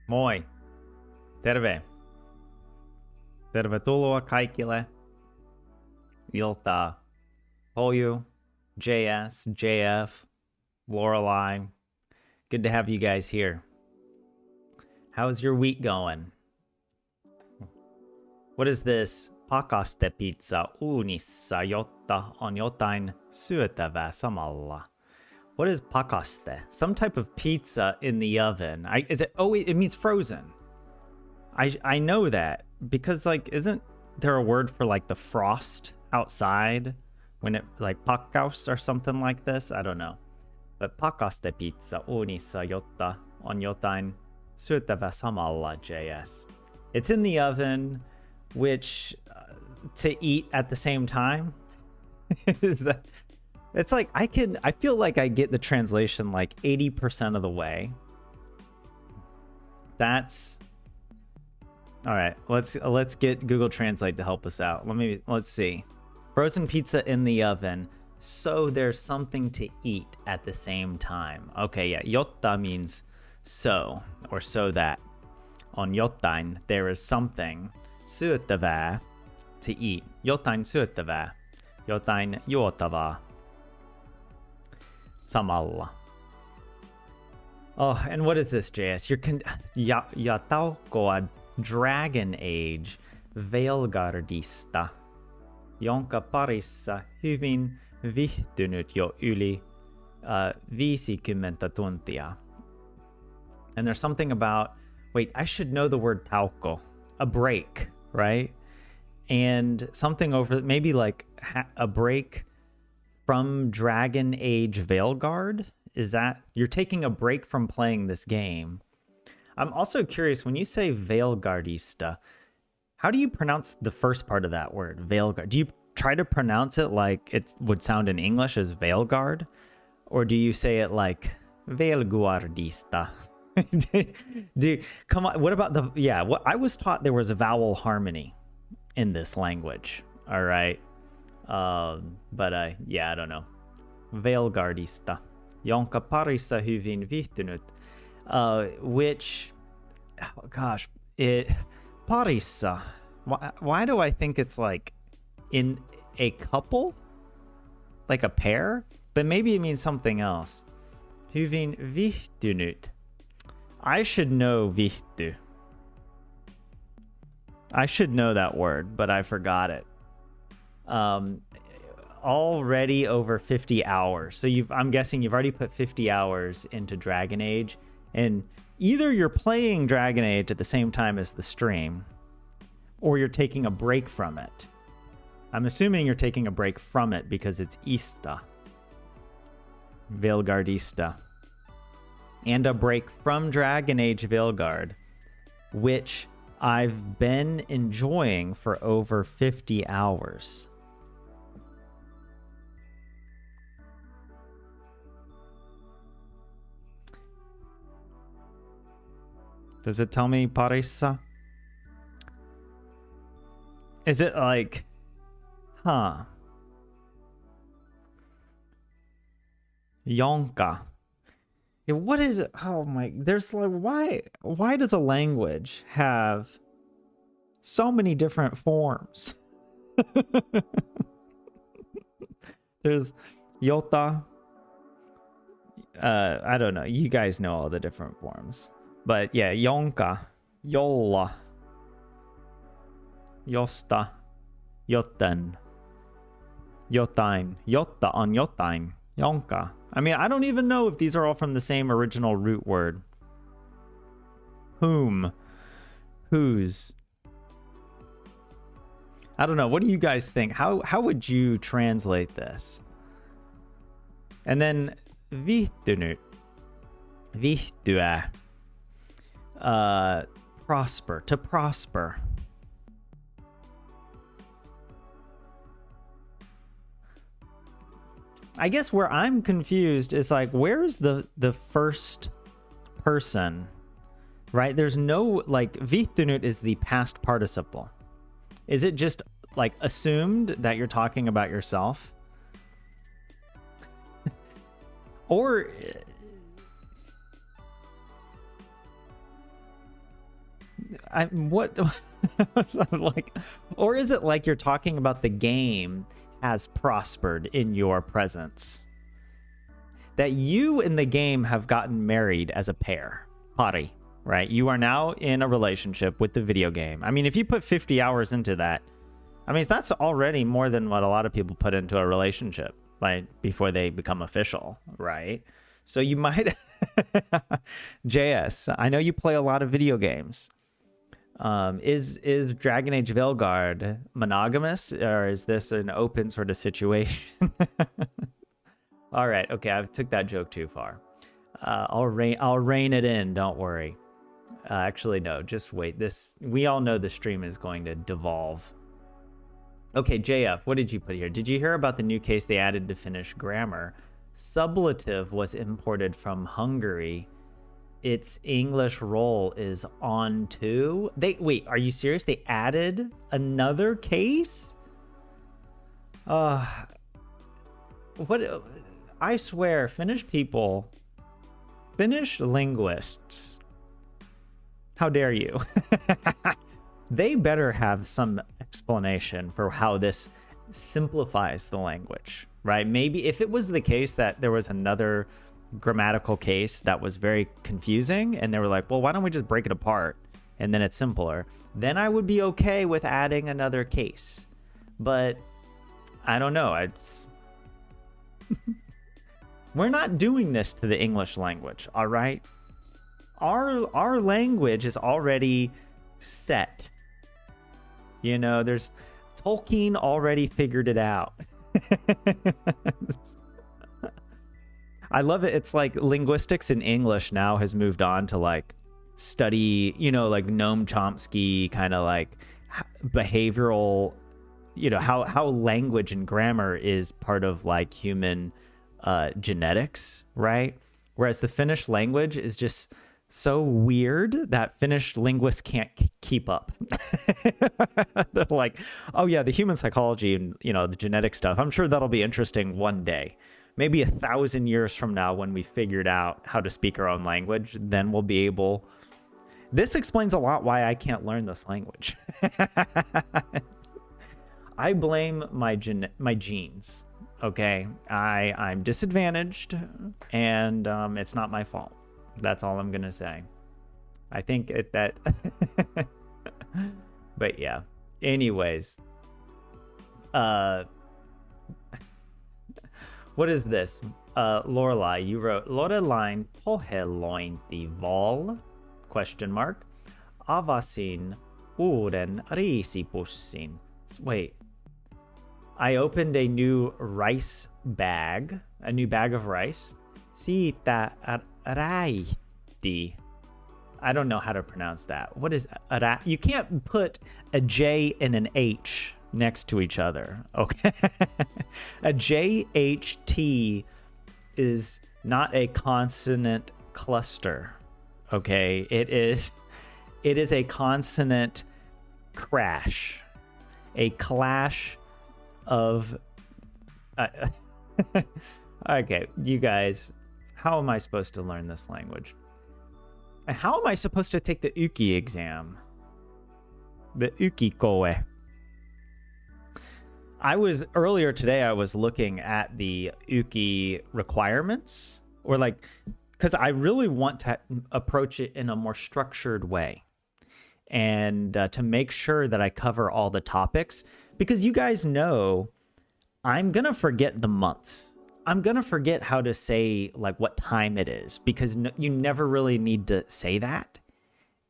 Moi. Terve. Tervetuloa kaikille. Iltaa. Poyu, JS, JF, Lorelei. Good to have you guys here. How's your week going? What is this? Pakaste pizza uunissa, jotta on jotain syötävää samalla. What is pakaste? Some type of pizza in the oven. It means frozen. I know that because like isn't there a word for like the frost outside when it like pakkaus or something like this? I don't know. But pakaste pizza uunissa, jotta on jotain syötävää samalla, JS. It's in the oven, which to eat at the same time. Is that? It's like I feel like I get the translation like 80% of the way. That's all right. Let's get Google Translate to help us out. Let's see. Frozen pizza in the oven, so there's something to eat at the same time. Okay, yeah. Jotta means so or so that. On jotain there is something. Syöttävää to eat. Jotain syöttävää. Jotain juotavaa. Samalla. Oh, and what is this, JS? Ja taukoa Dragon Age Veilguardista, jonka parissa hyvin viihtynyt jo yli 50 tuntia. And there's something about, wait, I should know the word tauko, a break, right? And something over, maybe like a break from Dragon Age Veilguard? Is that you're taking a break from playing this game? I'm also curious, when you say Veilguardista, how do you pronounce the first part of that word, Veilguard? Do you try to pronounce it like it would sound in English as Veilguard? Or do you say it like Veilguardista? Come on, what about I was taught there was a vowel harmony in this language, all right? But I don't know. Veilguardista, jonka parissa hyvin viihtynyt, which, oh gosh, parissa. Why do I think it's like in a couple, like a pair? But maybe it means something else. Hyvin viihtynyt. I should know viihty. I should know that word, but I forgot it. Already over 50 hours. So I'm guessing you've already put 50 hours into Dragon Age, and either you're playing Dragon Age at the same time as the stream, or you're taking a break from it. I'm assuming you're taking a break from it because it's Ista. Veilguardista. And a break from Dragon Age Veilguard, which I've been enjoying for over 50 hours. Does it tell me parissa? Is it like, Yonka. Yeah, what is it? Oh my, there's like, why does a language have so many different forms? There's Yota. I don't know. You guys know all the different forms. But yeah, Yonka, Jolla, Josta, Joten, Jotain, Jotta on Jotain, Yonka. I mean, I don't even know if these are all from the same original root word. Whom, whose. I don't know. What do you guys think? How would you translate this? And then viihtynyt, viihtyä. Prosper, to prosper. I guess where I'm confused is like, where's the first person, right? There's no, like, viihtynyt is the past participle. Is it just like assumed that you're talking about yourself? Or What? Like, or is it like you're talking about the game has prospered in your presence? That you in the game have gotten married as a pair, pari, right? You are now in a relationship with the video game. I mean, if you put 50 hours into that, I mean, that's already more than what a lot of people put into a relationship, like before they become official, right? So you might, JS, I know you play a lot of video games. Is Dragon Age Veilguard monogamous, or is this an open sort of situation? All right, okay, I took that joke too far. I'll rein it in. Don't worry. Actually, no, just wait. We all know the stream is going to devolve. Okay, JF, what did you put here? Did you hear about the new case they added to Finnish grammar? Sublative was imported from Hungary. Its English role is on to. Wait, are you serious? They added another case? What? I swear, Finnish people, Finnish linguists, how dare you? They better have some explanation for how this simplifies the language, right? Maybe if it was the case that there was another grammatical case that was very confusing and they were like, well, why don't we just break it apart and then it's simpler, then I would be okay with adding another case. But I don't know. We're not doing this to the English language, all right? Our language is already set. You know, there's Tolkien already figured it out. I love it. It's like linguistics in English now has moved on to like study, you know, like Noam Chomsky kind of like behavioral, you know, how language and grammar is part of like human genetics, right? Whereas the Finnish language is just so weird that Finnish linguists can't keep up. They're like, oh yeah, the human psychology and, you know, the genetic stuff, I'm sure that'll be interesting one day. Maybe 1,000 years from now when we figured out how to speak our own language, then we'll be able... This explains a lot why I can't learn this language. I blame my genes, okay? I'm disadvantaged, and it's not my fault. That's all I'm gonna say. I think that but yeah, anyways, what is this? Lorelai, you wrote Lorelain Pohelointi Vol ? Avasin uuden riisipussin. Wait, I opened a new rice bag, a new bag of rice. Siitä räihti. I don't know how to pronounce that. What is you can't put a J and an H next to each other. Okay. A JHT is not a consonant cluster. Okay. It is a consonant crash. A clash of okay, you guys, how am I supposed to learn this language? How am I supposed to take the Uki exam? The Uki koe. Earlier today, I was looking at the Uki requirements, or like, because I really want to approach it in a more structured way and to make sure that I cover all the topics, because you guys know I'm going to forget the months. I'm going to forget how to say like what time it is, because you never really need to say that,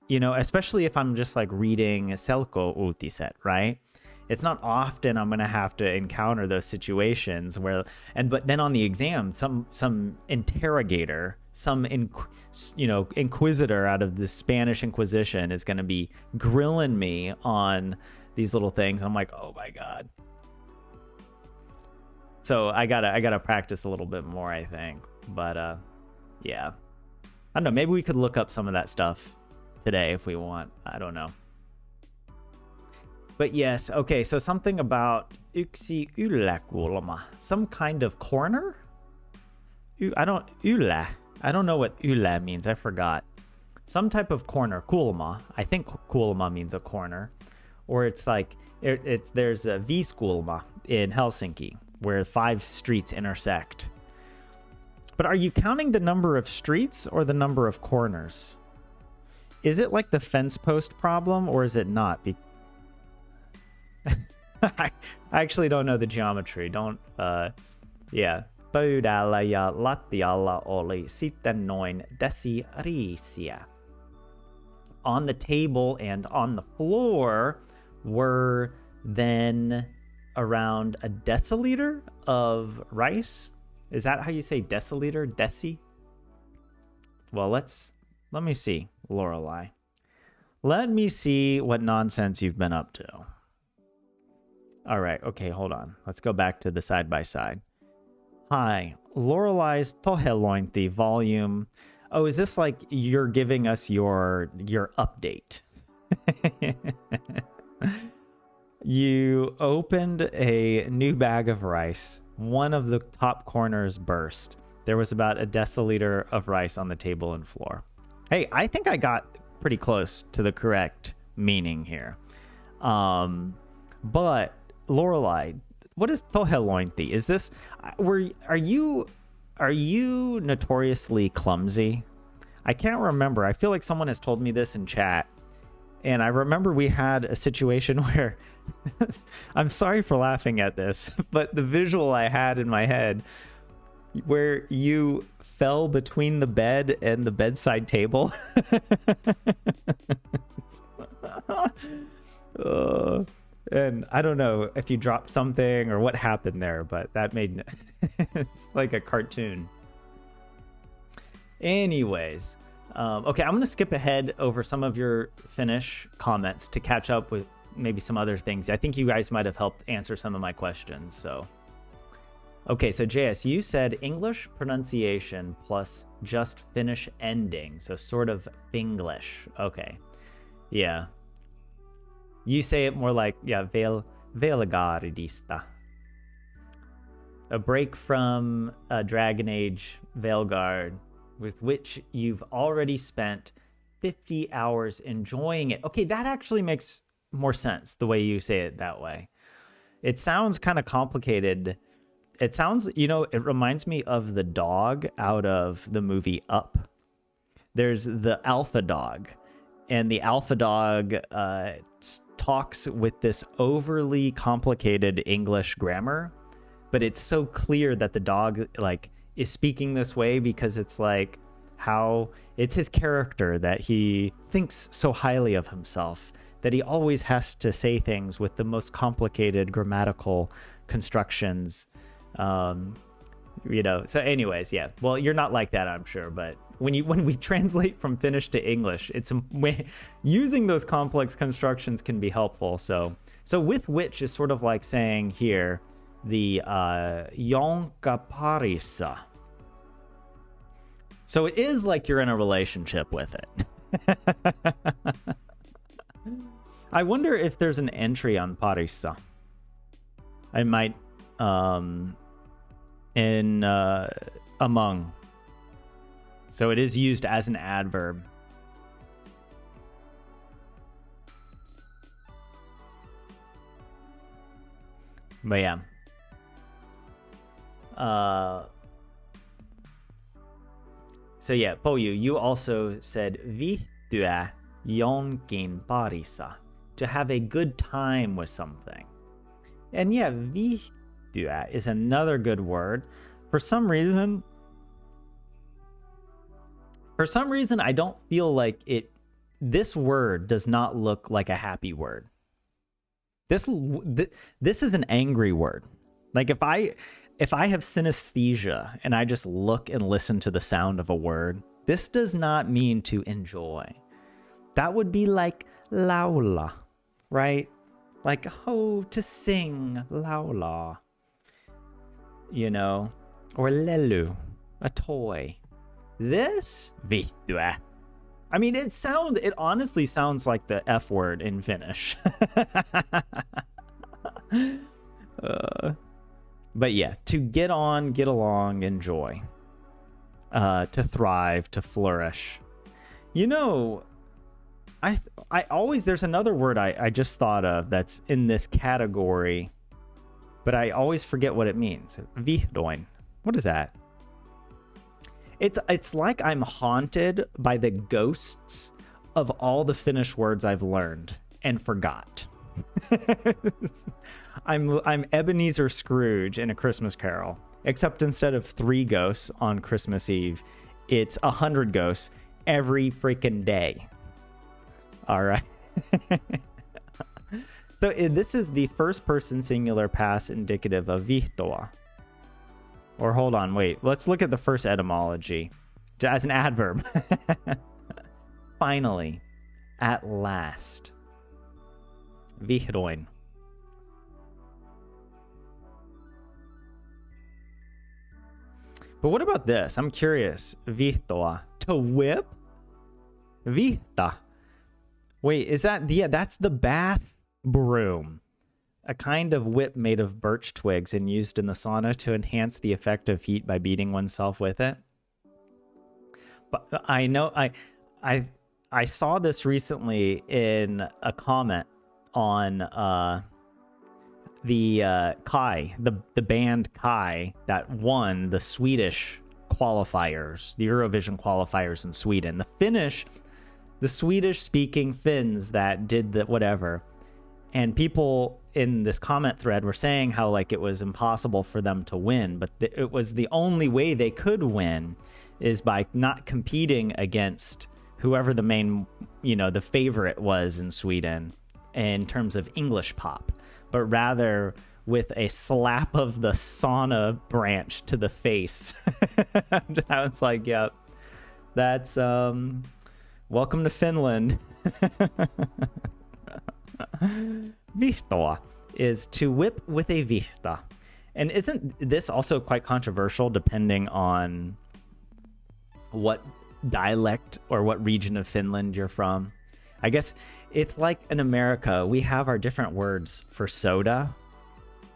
you know, especially if I'm just like reading Selko Uutiset, right? It's not often I'm going to have to encounter those situations where, but then on the exam, some interrogator, some inquisitor out of the Spanish Inquisition is going to be grilling me on these little things. I'm like, oh my God. So I gotta practice a little bit more, I think. But yeah, I don't know. Maybe we could look up some of that stuff today if we want. I don't know. But yes, okay. So something about yksi yläkulma, some kind of corner. I don't know what ylä means. I forgot. some type of corner. Kulma. I think kulma means a corner. Or it's like, there's a Viiskulma in Helsinki, where 5 streets intersect. But are you counting the number of streets or the number of corners? Is it like the fence post problem, or is it not? I actually don't know the geometry. Yeah. Pöydällä ja lattialla oli sitten noin desiriisiä. On the table and on the floor were then around a deciliter of rice. Is that how you say deciliter? Deci? Well, let me see, Lorelai. Let me see what nonsense you've been up to. All right, okay, hold on. Let's go back to the side-by-side. Hi, Lorelai's Tohelointi volume. Oh, is this like you're giving us your update? You opened a new bag of rice. One of the top corners burst. There was about a deciliter of rice on the table and floor. Hey, I think I got pretty close to the correct meaning here. But Lorelai, what is tohelointi? Is this are you notoriously clumsy? I can't remember. I feel like someone has told me this in chat. And I remember we had a situation where I'm sorry for laughing at this, but the visual I had in my head where you fell between the bed and the bedside table. And I don't know if you dropped something or what happened there, but that made it's like a cartoon. Anyways, okay, I'm going to skip ahead over some of your Finnish comments to catch up with maybe some other things. I think you guys might have helped answer some of my questions. So, okay, so JS, you said English pronunciation plus just Finnish ending, so sort of Finglish. Okay, yeah. You say it more like, yeah, Velgaardista. A break from Dragon Age Velgaard, with which you've already spent 50 hours enjoying it. Okay, that actually makes more sense, the way you say it that way. It sounds kind of complicated. It sounds, it reminds me of the dog out of the movie Up. There's the alpha dog, and the alpha dog talks with this overly complicated English grammar, but it's so clear that the dog is speaking this way because it's like how it's his character that he thinks so highly of himself that he always has to say things with the most complicated grammatical constructions. So anyways, yeah. Well, you're not like that, I'm sure, but when we translate from Finnish to English, it's using those complex constructions can be helpful. So with which is sort of like saying here the jonka parissa. So it is like you're in a relationship with it. I wonder if there's an entry on parissa. I might in among. So it is used as an adverb. But yeah. So yeah, Poyu, you also said viihtyä jonkin parissa, to have a good time with something. And yeah, viihtyä is another good word. For some reason, I don't feel like this word does not look like a happy word. This is an angry word. Like if I have synesthesia and I just look and listen to the sound of a word, this does not mean to enjoy. That would be like laula, right? Like, oh, to sing, laula. Or lelu, a toy. This, viihtyä. I mean, it honestly sounds like the F word in Finnish. But yeah, to get on, get along, enjoy. To thrive, to flourish. You know, I always, there's another word I just thought of that's in this category, but I always forget what it means. Vihdoin. What is that? It's like I'm haunted by the ghosts of all the Finnish words I've learned and forgot. I'm Ebenezer Scrooge in A Christmas Carol, except instead of 3 ghosts on Christmas Eve, it's 100 ghosts every freaking day. All right. So this is the first person singular past indicative of vihtoa. Or hold on, wait. Let's look at the first etymology as an adverb. Finally, at last. Vihdoin. But what about this? I'm curious. Vihtoa. To whip? Vihta. Wait, is that... Yeah, that's the bath broom. A kind of whip made of birch twigs and used in the sauna to enhance the effect of heat by beating oneself with it. But I know... I saw this recently in a comment on the Kai, the band Kai that won the Swedish qualifiers, the Eurovision qualifiers in Sweden. The Swedish-speaking Finns that did the whatever, and people in this comment thread were saying how like it was impossible for them to win, but it was the only way they could win is by not competing against whoever the main, the favorite was in Sweden in terms of English pop, but rather with a slap of the sauna branch to the face. I was like, yeah, that's welcome to Finland. Vihtoa is to whip with a vihta. And isn't this also quite controversial depending on what dialect or what region of Finland you're from? I guess it's like in America, we have our different words for soda.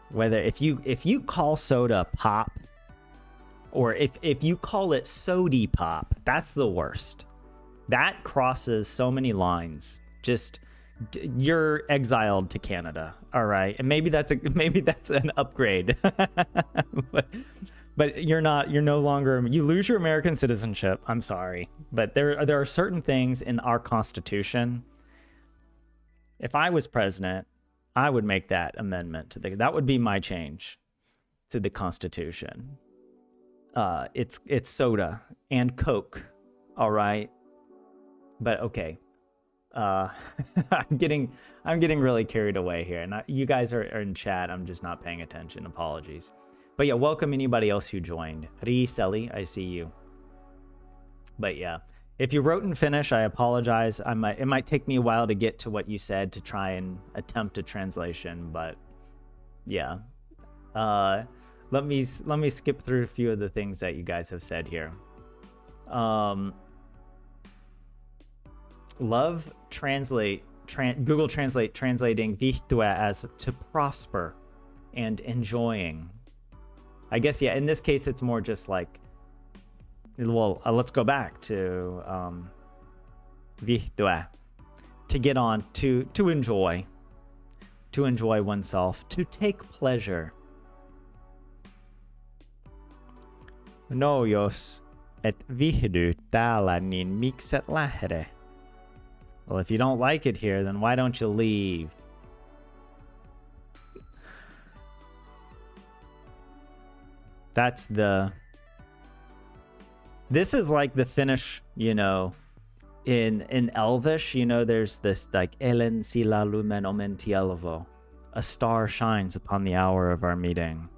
Whether if you call soda pop, or if you call it sody pop, that's the worst. That crosses so many lines. Just you're exiled to Canada, all right? And maybe that's an upgrade. But you're no longer, you lose your American citizenship. I'm sorry. But there are certain things in our Constitution. If I was president, I would make that amendment that would be my change to the Constitution. It's soda and Coke, all right? But okay. I'm getting really carried away here. And you guys are in chat. I'm just not paying attention. Apologies. But yeah, welcome anybody else who joined. Ri-Seli, I see you. But yeah, if you wrote in Finnish, I apologize. It might take me a while to get to what you said to try and attempt a translation. But yeah, let me skip through a few of the things that you guys have said here. Love Google Translate translating vihtua as to prosper and enjoying. I guess, yeah, in this case, it's more just like, well, let's go back to vihtua, to get on, to enjoy oneself, to take pleasure. No, jos et vihdy täällä, niin mikset lähde? Well, if you don't like it here, then why don't you leave? This is like the Finnish, in Elvish, there's this like Elen sillä lumen omentielvo. A star shines upon the hour of our meeting.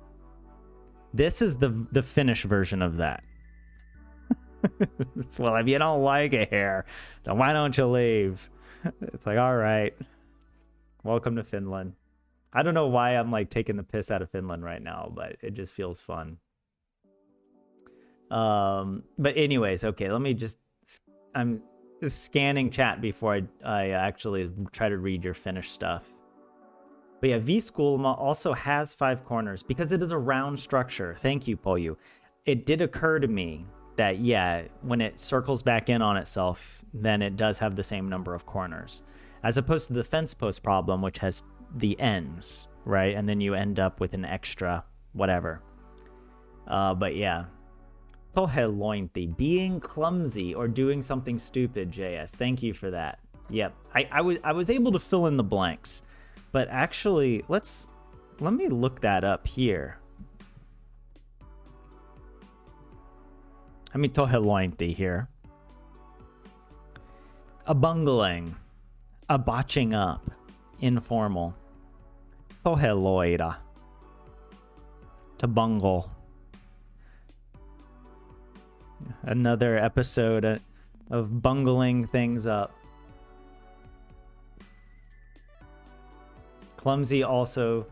This is the Finnish version of that. Well, if you don't like it here, then why don't you leave? It's like, all right. Welcome to Finland. I don't know why I'm like taking the piss out of Finland right now, but it just feels fun. But anyways, okay, I'm scanning chat before I actually try to read your Finnish stuff. But yeah, V-Schoolma also has 5 corners because it is a round structure. Thank you, Poyu. It did occur to me that, yeah, when it circles back in on itself, then it does have the same number of corners. As opposed to the fence post problem, which has the ends, right? And then you end up with an extra whatever. But yeah. Tohelointi, being clumsy or doing something stupid, JS. Thank you for that. Yep. I was able to fill in the blanks. But actually, let me look that up here. I mean, tohelointi here. A bungling. A botching up. Informal. Toheloida. To bungle. Another episode of bungling things up. Clumsy also.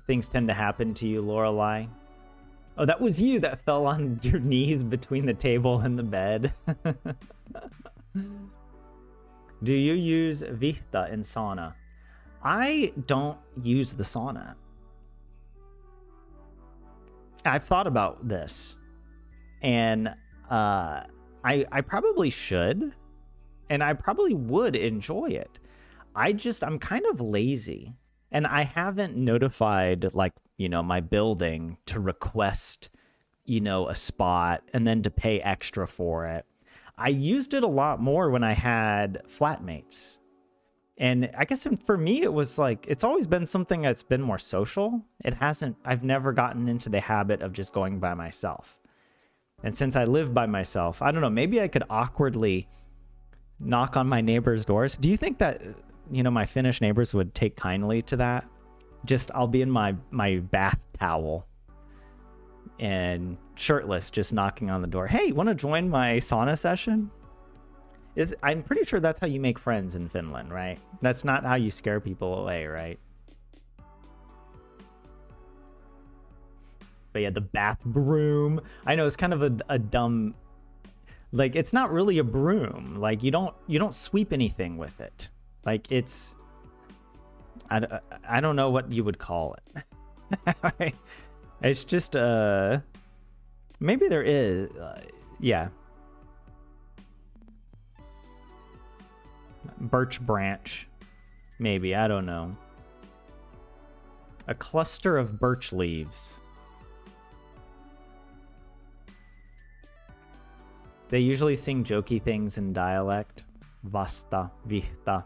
Things tend to happen to you, Lorelai. Oh, that was you that fell on your knees between the table and the bed. Do you use Vihta in sauna? I don't use the sauna. I've thought about this. And I probably should. And I probably would enjoy it. I'm kind of lazy. And I haven't notified, like, you know, my building to request, you know, a spot and then to pay extra for it. I used it a lot more when I had flatmates. And I guess for me, it was like, it's always been something that's been more social. I've never gotten into the habit of just going by myself. And since I live by myself, I don't know, maybe I could awkwardly knock on my neighbors' doors. Do you think that, you know, my Finnish neighbors would take kindly to that? Just, I'll be in my bath towel and shirtless, just knocking on the door. Hey, want to join my sauna session? I'm pretty sure that's how you make friends in Finland, right? That's not how you scare people away, right? But yeah, the bath broom. I know it's kind of a dumb, like, it's not really a broom. Like, you don't sweep anything with it. Like, it's, I don't know what you would call it. It's just maybe there is, yeah. Birch branch, maybe, I don't know. A cluster of birch leaves. They usually sing jokey things in dialect. Vasta, Vihta.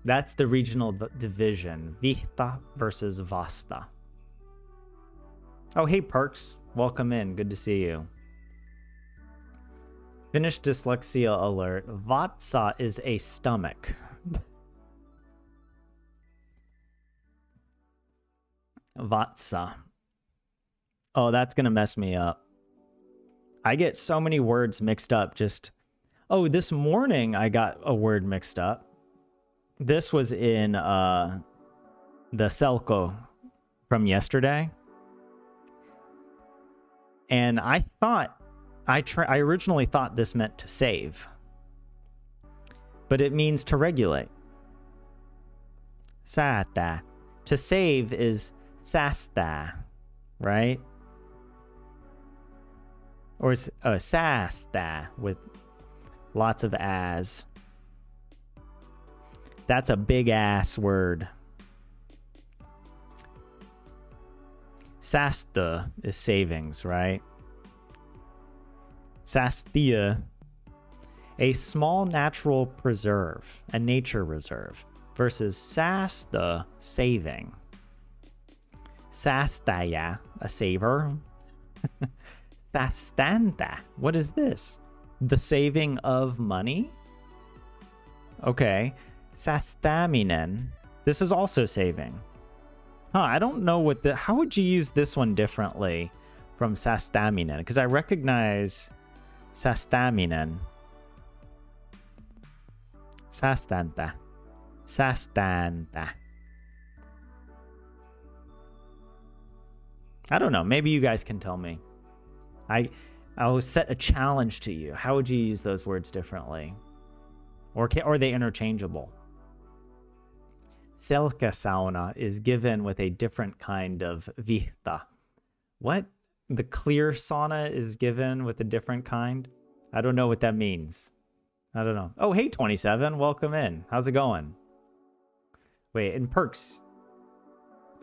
That's the regional division. Vihta versus Vasta. Oh, hey, Perks. Welcome in. Good to see you. Finnish dyslexia alert. Vatsa is a stomach. Vatsa. Oh, that's going to mess me up. I get so many words mixed up. Oh, this morning I got a word mixed up. This was in the Selko from yesterday. And I originally thought this meant to save. But it means to regulate. Sata. To save is sasta, right? Or sasta with lots of as. That's a big ass word. Sasta is savings, right? Sastia, a small natural preserve, a nature reserve, versus sasta, saving. Sastaya, a saver. Sastanta, what is this? The saving of money? Okay. Sastaminen, this is also saving. I don't know how would you use this one differently from sastaminen? Because I recognize sastaminen. Sastanta. Sastanta. I don't know. Maybe you guys can tell me. I'll set a challenge to you. How would you use those words differently? Or are they interchangeable? Selkä sauna is given with a different kind of vihta. What? the clear sauna is given with a different kind. I don't know what that means. I don't know. Oh, hey, 27. Welcome in. How's it going? Wait, in perks.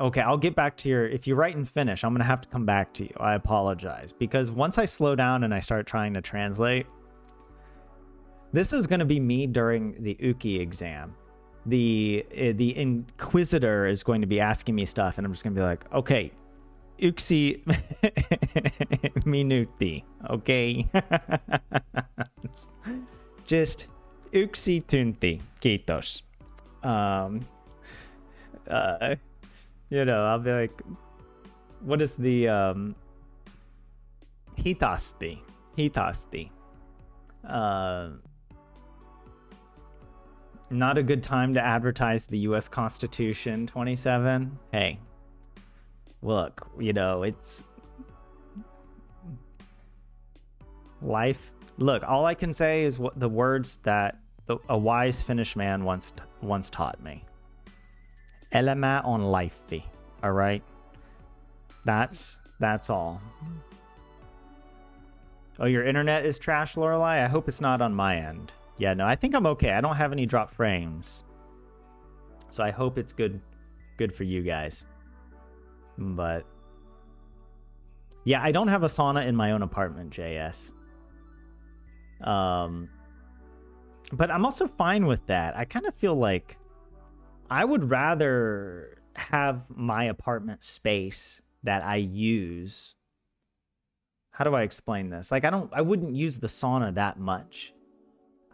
Okay, I'll get back to your... If you write in Finnish, I'm going to have to come back to you. I apologize. Because once I slow down and I start trying to translate... This is going to be me during the Uki exam. The Inquisitor is going to be asking me stuff, and I'm just going to be like, okay, Uksi minuti, okay? Just Uksi tunti, kiitos. You know, I'll be like, what is the hitasti? Not a good time to advertise the U.S. Constitution, 27. Hey, look, you know, it's life. Look, all I can say is what the words that a wise Finnish man once taught me. Elämä on life. All right, that's all. Oh, your internet is trash, Lorelai? I hope it's not on my end. Yeah, no, I think I'm okay. I don't have any drop frames. So I hope it's good for you guys. But yeah, I don't have a sauna in my own apartment, JS. But I'm also fine with that. I kind of feel like I would rather have my apartment space that I use. How do I explain this? Like I wouldn't use the sauna that much.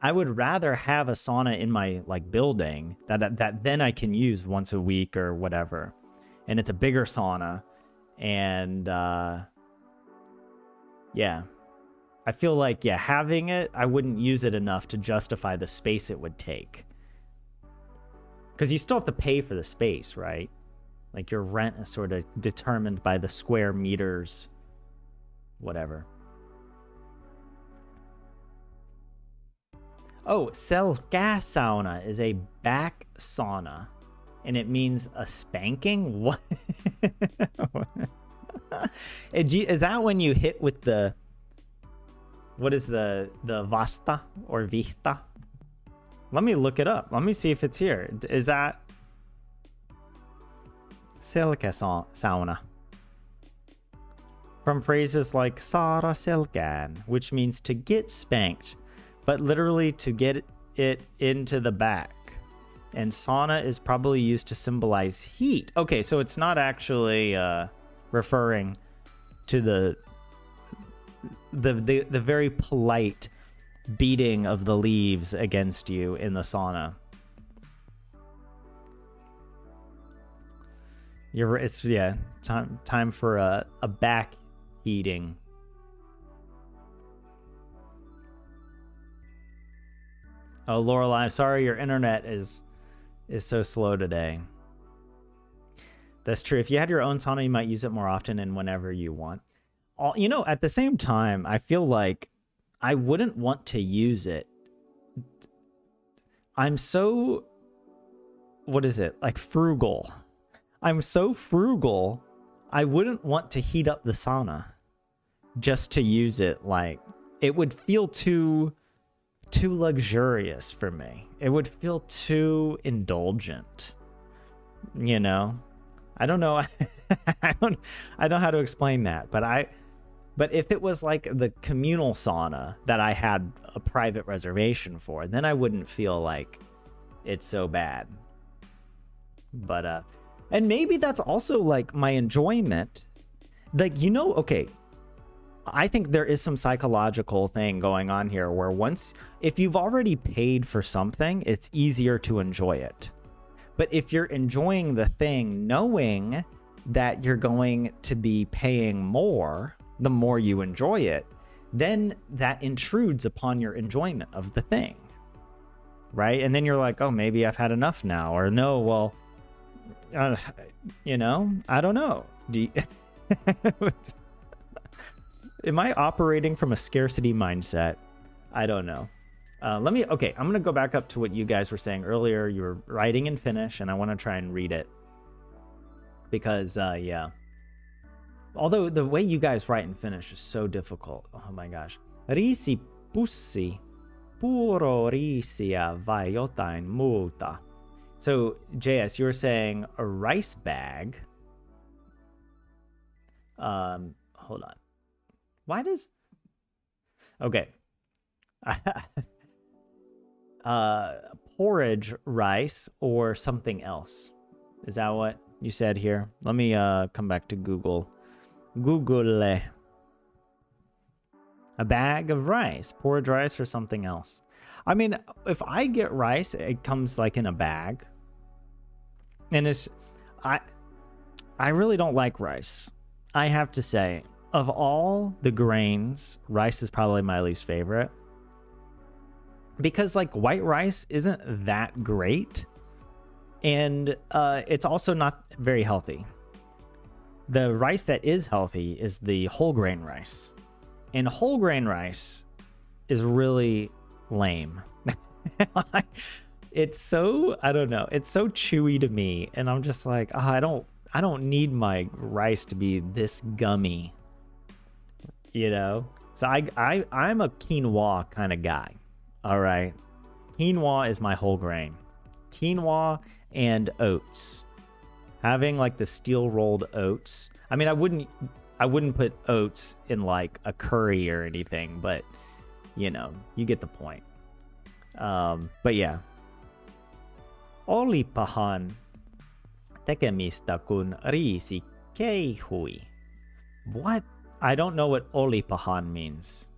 I would rather have a sauna in my like building that then I can use once a week or whatever. And it's a bigger sauna. And yeah. I feel like, yeah, having it, I wouldn't use it enough to justify the space it would take. Because you still have to pay for the space, right? Like your rent is sort of determined by the square meters, whatever. Oh, selkäsauna is a back sauna, and it means a spanking? What? Is that when you hit with the... What is the vasta or vihta? Let me look it up. Let me see if it's here. Is that... Selkäsauna. From phrases like saada selkään, which means to get spanked, but literally to get it into the back. And sauna is probably used to symbolize heat. Okay, so it's not actually referring to the very polite beating of the leaves against you in the sauna. It's yeah, time for a back heating. Oh, Lorelai, sorry your internet is so slow today. That's true. If you had your own sauna, you might use it more often and whenever you want. You know, at the same time, I feel like I wouldn't want to use it. I'm so, what is it? Like frugal. I'm so frugal, I wouldn't want to heat up the sauna just to use it. Like, it would feel too luxurious for me. It would feel too indulgent, you know? I don't know. I don't know how to explain that, but if it was like the communal sauna that I had a private reservation for, then I wouldn't feel like it's so bad. But and maybe that's also like my enjoyment. Like, you know, okay, I think there is some psychological thing going on here where if you've already paid for something, it's easier to enjoy it. But if you're enjoying the thing knowing that you're going to be paying more, the more you enjoy it, then that intrudes upon your enjoyment of the thing, right? And then you're like, oh, maybe I've had enough now, or no, well, you know, I don't know. Am I operating from a scarcity mindset? I don't know. I'm going to go back up to what you guys were saying earlier. You were writing in Finnish, and I want to try and read it. Because, yeah. Although the way you guys write in Finnish is so difficult. Oh my gosh. Riisipussi. Puro riisiä vai jotain muuta? So, JS, you were saying a rice bag. Hold on. Why does... Okay. Porridge rice or something else. Is that what you said here? Let me come back to Google. Google. A bag of rice. Porridge rice or something else. I mean, if I get rice, it comes like in a bag. And it's... I really don't like rice. I have to say, of all the grains, rice is probably my least favorite. Because like white rice isn't that great. And it's also not very healthy. The rice that is healthy is the whole grain rice. And whole grain rice is really lame. It's so, I don't know, it's so chewy to me. And I'm just like, oh, I don't need my rice to be this gummy. You know? So I'm a quinoa kind of guy. All right. Quinoa is my whole grain. Quinoa and oats. Having like the steel rolled oats. I mean, I wouldn't put oats in like a curry or anything, but you know, you get the point. But yeah. Olipahan tekemistä kun riisi keihui. What? I don't know what olipahan means.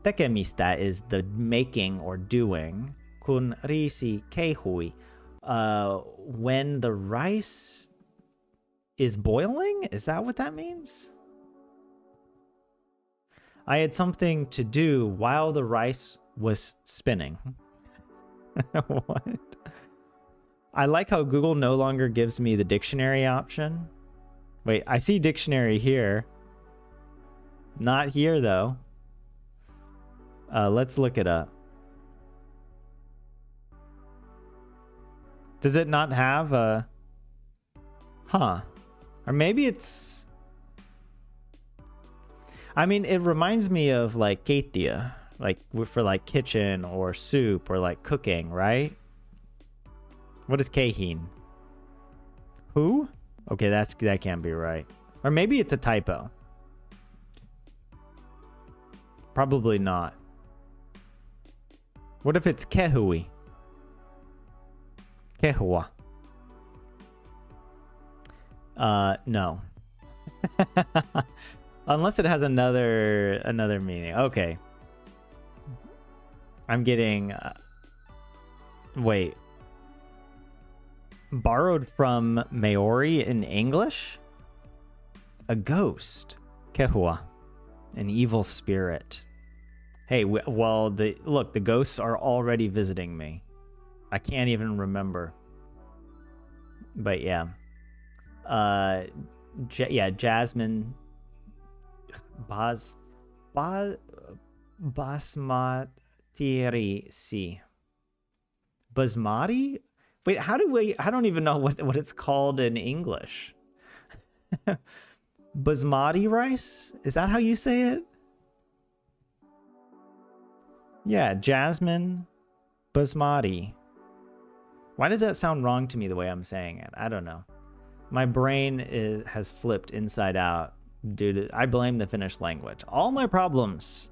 Tekemistä is the making or doing. Kun riisi keihui. When the rice is boiling? Is that what that means? I had something to do while the rice was spinning. What? I like how Google no longer gives me the dictionary option. Wait, I see dictionary here. Not here, though. Let's look it up. Does it not have a... Huh. Or maybe it's... I mean, it reminds me of like keitia. Like for like kitchen or soup or like cooking, right? What is keihin? Who? Okay, that can't be right. Or maybe it's a typo. Probably not. What if it's kehui? Kehua. No. Unless it has another meaning. Okay. I'm getting... wait. Borrowed from Maori in English? A ghost. Kehua. An evil spirit. Hey, well, look, the ghosts are already visiting me. I can't even remember. But yeah. Yeah, Jasmine... Basmati si. Basmati? Wait, I don't even know what it's called in English. Basmati rice? Is that how you say it? Yeah, Jasmine Basmati. Why does that sound wrong to me the way I'm saying it? I don't know. My brain has flipped inside out. Dude, I blame the Finnish language. All my problems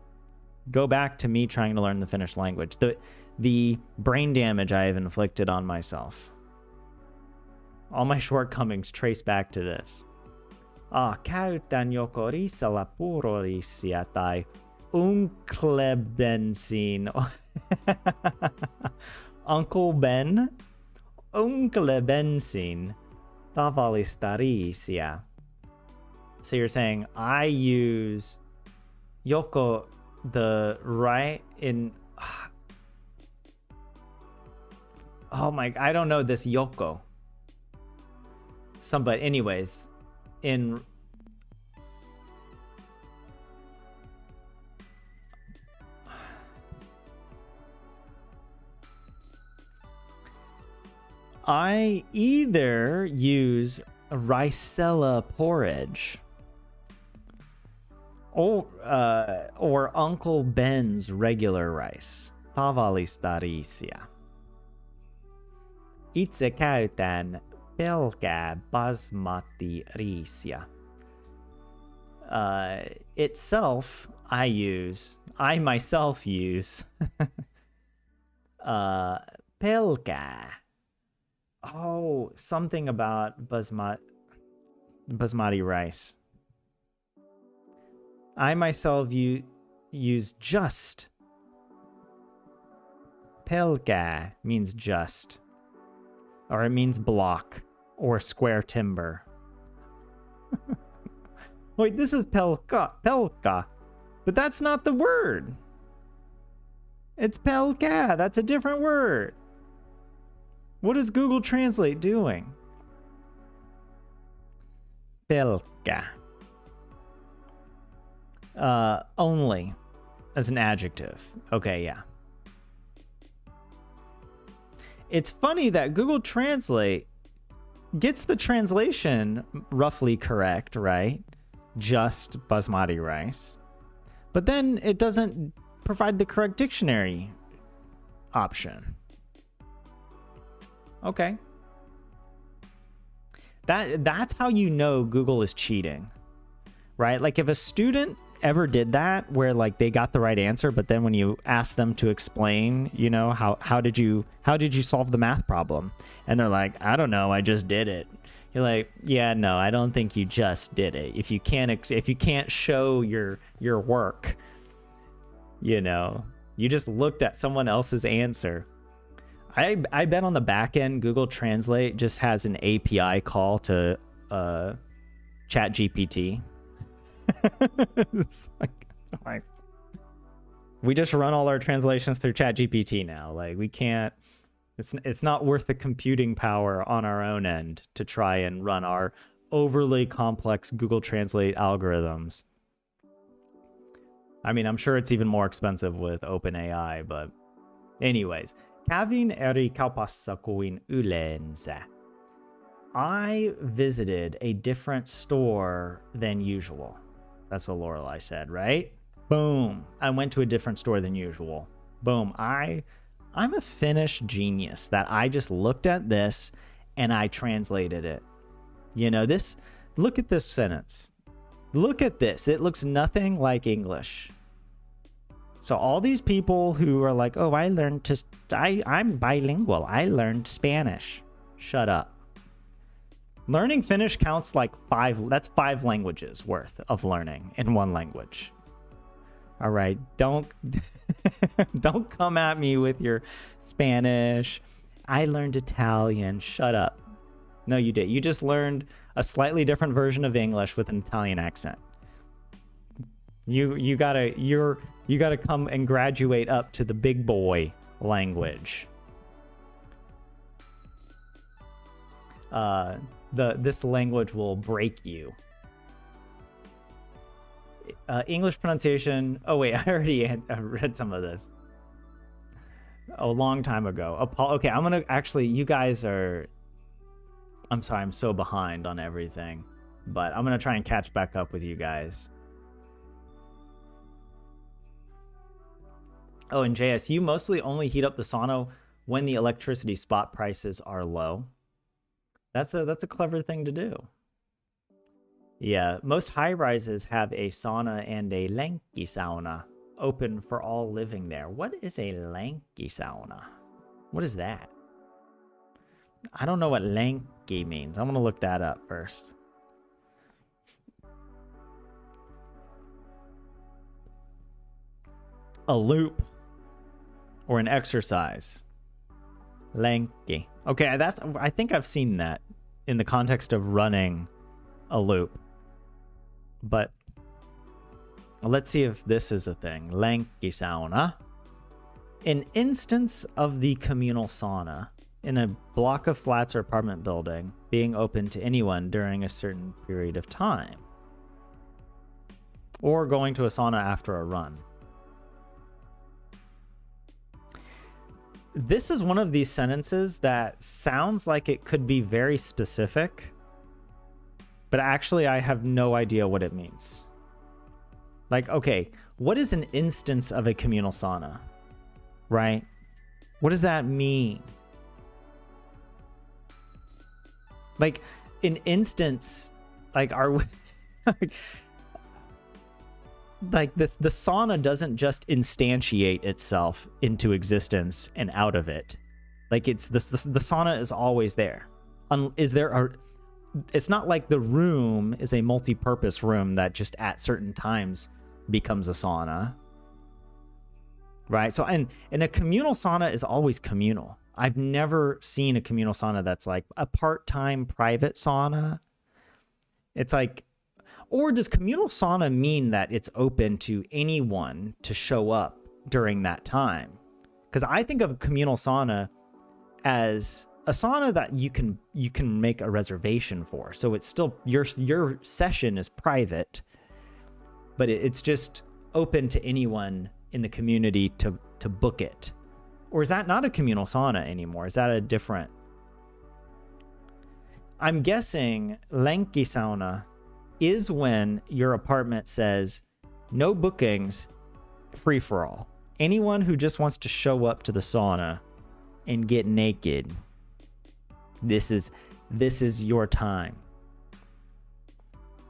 go back to me trying to learn the Finnish language. The brain damage I have inflicted on myself. All my shortcomings trace back to this. Käytän joko riisalla puuroriisiä tai unklebensiin. Uncle Ben? Unklebensiin tavallista riisiä. So you're saying I use yoko the right in... Oh my... I don't know this yoko. But anyways, in... I either use ricella porridge Or Uncle Ben's regular rice. Tavallista riisiä. Itse käytän pelkää basmati-riisiä. Itself, I myself use pelkää. Oh, something about basmati rice. I myself use just. Pelkää means just. Or it means block or square timber. Wait, this is pelka. But that's not the word. It's pelkää. That's a different word. What is Google Translate doing? Pelkkä. Only as an adjective. Okay, yeah. It's funny that Google Translate gets the translation roughly correct, right? Just basmati rice. But then it doesn't provide the correct dictionary option. Okay. That's how you know Google is cheating, right? Like if a student ever did that where like they got the right answer, but then when you ask them to explain, you know, how did you solve the math problem, and they're like, I don't know, I just did it. You're like, yeah, no, I don't think you just did it. If you can't show your work, you know, you just looked at someone else's answer. I bet on the back end, Google Translate just has an API call to ChatGPT. It's like we just run all our translations through ChatGPT now. Like we can't. It's not worth the computing power on our own end to try and run our overly complex Google Translate algorithms. I mean, I'm sure it's even more expensive with OpenAI, but anyways. Kävin eri kaupassa kuin yleensä. I visited a different store than usual. That's what Lorelai said, right? Boom. I went to a different store than usual. Boom. I'm a Finnish genius that I just looked at this and I translated it. You know, look at this sentence. Look at this. It looks nothing like English. So all these people who are like, oh, I'm bilingual. I learned Spanish. Shut up. Learning Finnish counts like that's 5 languages worth of learning in one language. All right, don't come at me with your Spanish. I learned Italian. Shut up. No, you did. You just learned a slightly different version of English with an Italian accent. You gotta come and graduate up to the big boy language. This language will break you. English pronunciation. Oh wait, I already read some of this a long time ago. Okay, I'm gonna actually. You guys are. I'm sorry, I'm so behind on everything, but I'm gonna try and catch back up with you guys. Oh, and JS, you mostly only heat up the sauna when the electricity spot prices are low. That's a clever thing to do. Yeah, most high-rises have a sauna and a lanky sauna open for all living there. What is a lanky sauna? What is that? I don't know what lanky means. I'm going to look that up first. A loop or an exercise. Lanky. Okay, I think I've seen that in the context of running a loop. But let's see if this is a thing. Lanky sauna. An instance of the communal sauna in a block of flats or apartment building being open to anyone during a certain period of time. Or going to a sauna after a run. This is one of these sentences that sounds like it could be very specific, but actually I have no idea what it means. Like, okay, what is an instance of a communal sauna? Right? What does that mean? Like, an instance, like, are we, like the sauna doesn't just instantiate itself into existence and out of it. Like, it's the sauna is always there. It's not like the room is a multi-purpose room that just at certain times becomes a sauna, right? So, and a communal sauna is always communal. I've never seen a communal sauna that's like a part-time private sauna. It's like, or does communal sauna mean that it's open to anyone to show up during that time? Because I think of a communal sauna as a sauna that you can make a reservation for. So it's still your session is private, but it's just open to anyone in the community to book it. Or is that not a communal sauna anymore? Is that a different? I'm guessing Lenki sauna is when your apartment says no bookings, free for all. Anyone who just wants to show up to the sauna and get naked, this is your time.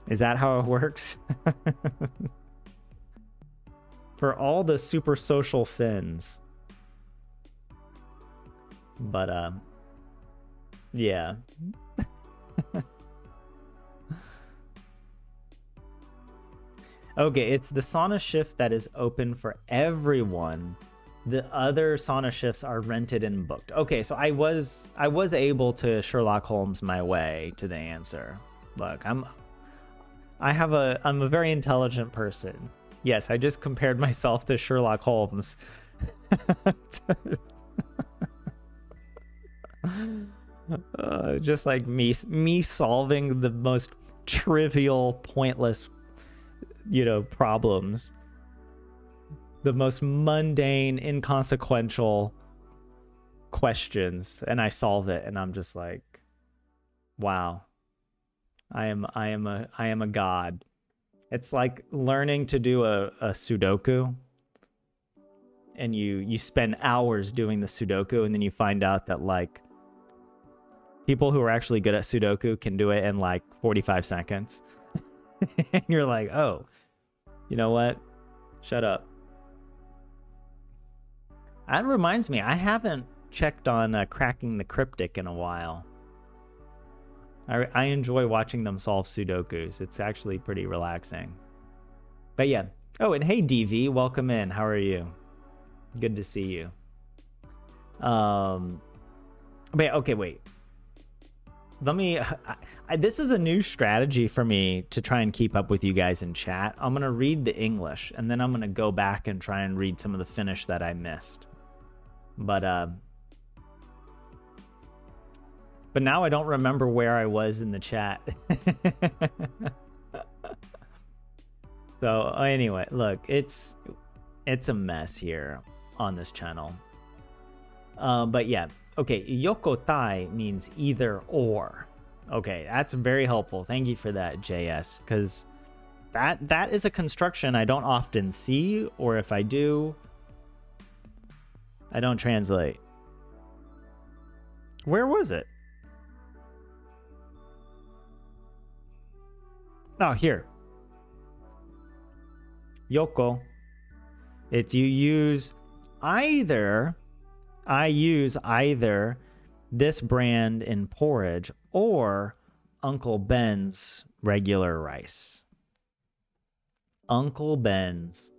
Is that how it works? For all the super social Finns. But yeah. Okay, it's the sauna shift that is open for everyone. The other sauna shifts are rented and booked. Okay, so I was able to Sherlock Holmes my way to the answer. Look, I'm a very intelligent person. Yes, I just compared myself to Sherlock Holmes. Just like me solving the most trivial, pointless, problems. The most mundane, inconsequential questions, and I solve it, and I'm just like, wow, I am a god. It's like learning to do a Sudoku, and you spend hours doing the Sudoku, and then you find out that like people who are actually good at Sudoku can do it in like 45 seconds. And you're like, oh, you know what? Shut up. That reminds me, I haven't checked on Cracking the Cryptic in a while. I enjoy watching them solve Sudokus. It's actually pretty relaxing. But yeah. Oh, and hey, DV, welcome in. How are you? Good to see you. But okay, wait. Let me... this is a new strategy for me to try and keep up with you guys in chat. I'm going to read the English, and then I'm going to go back and try and read some of the Finnish that I missed. But now I don't remember where I was in the chat. So anyway, look, it's a mess here on this channel. But yeah, okay, yokotai means either or. Okay, that's very helpful. Thank you for that, JS, because that is a construction I don't often see, or if I do, I don't translate. Where was it? Oh, here. Yoko. It's you use either... I use either this brand in porridge or Uncle Ben's regular rice. Uncle Ben's.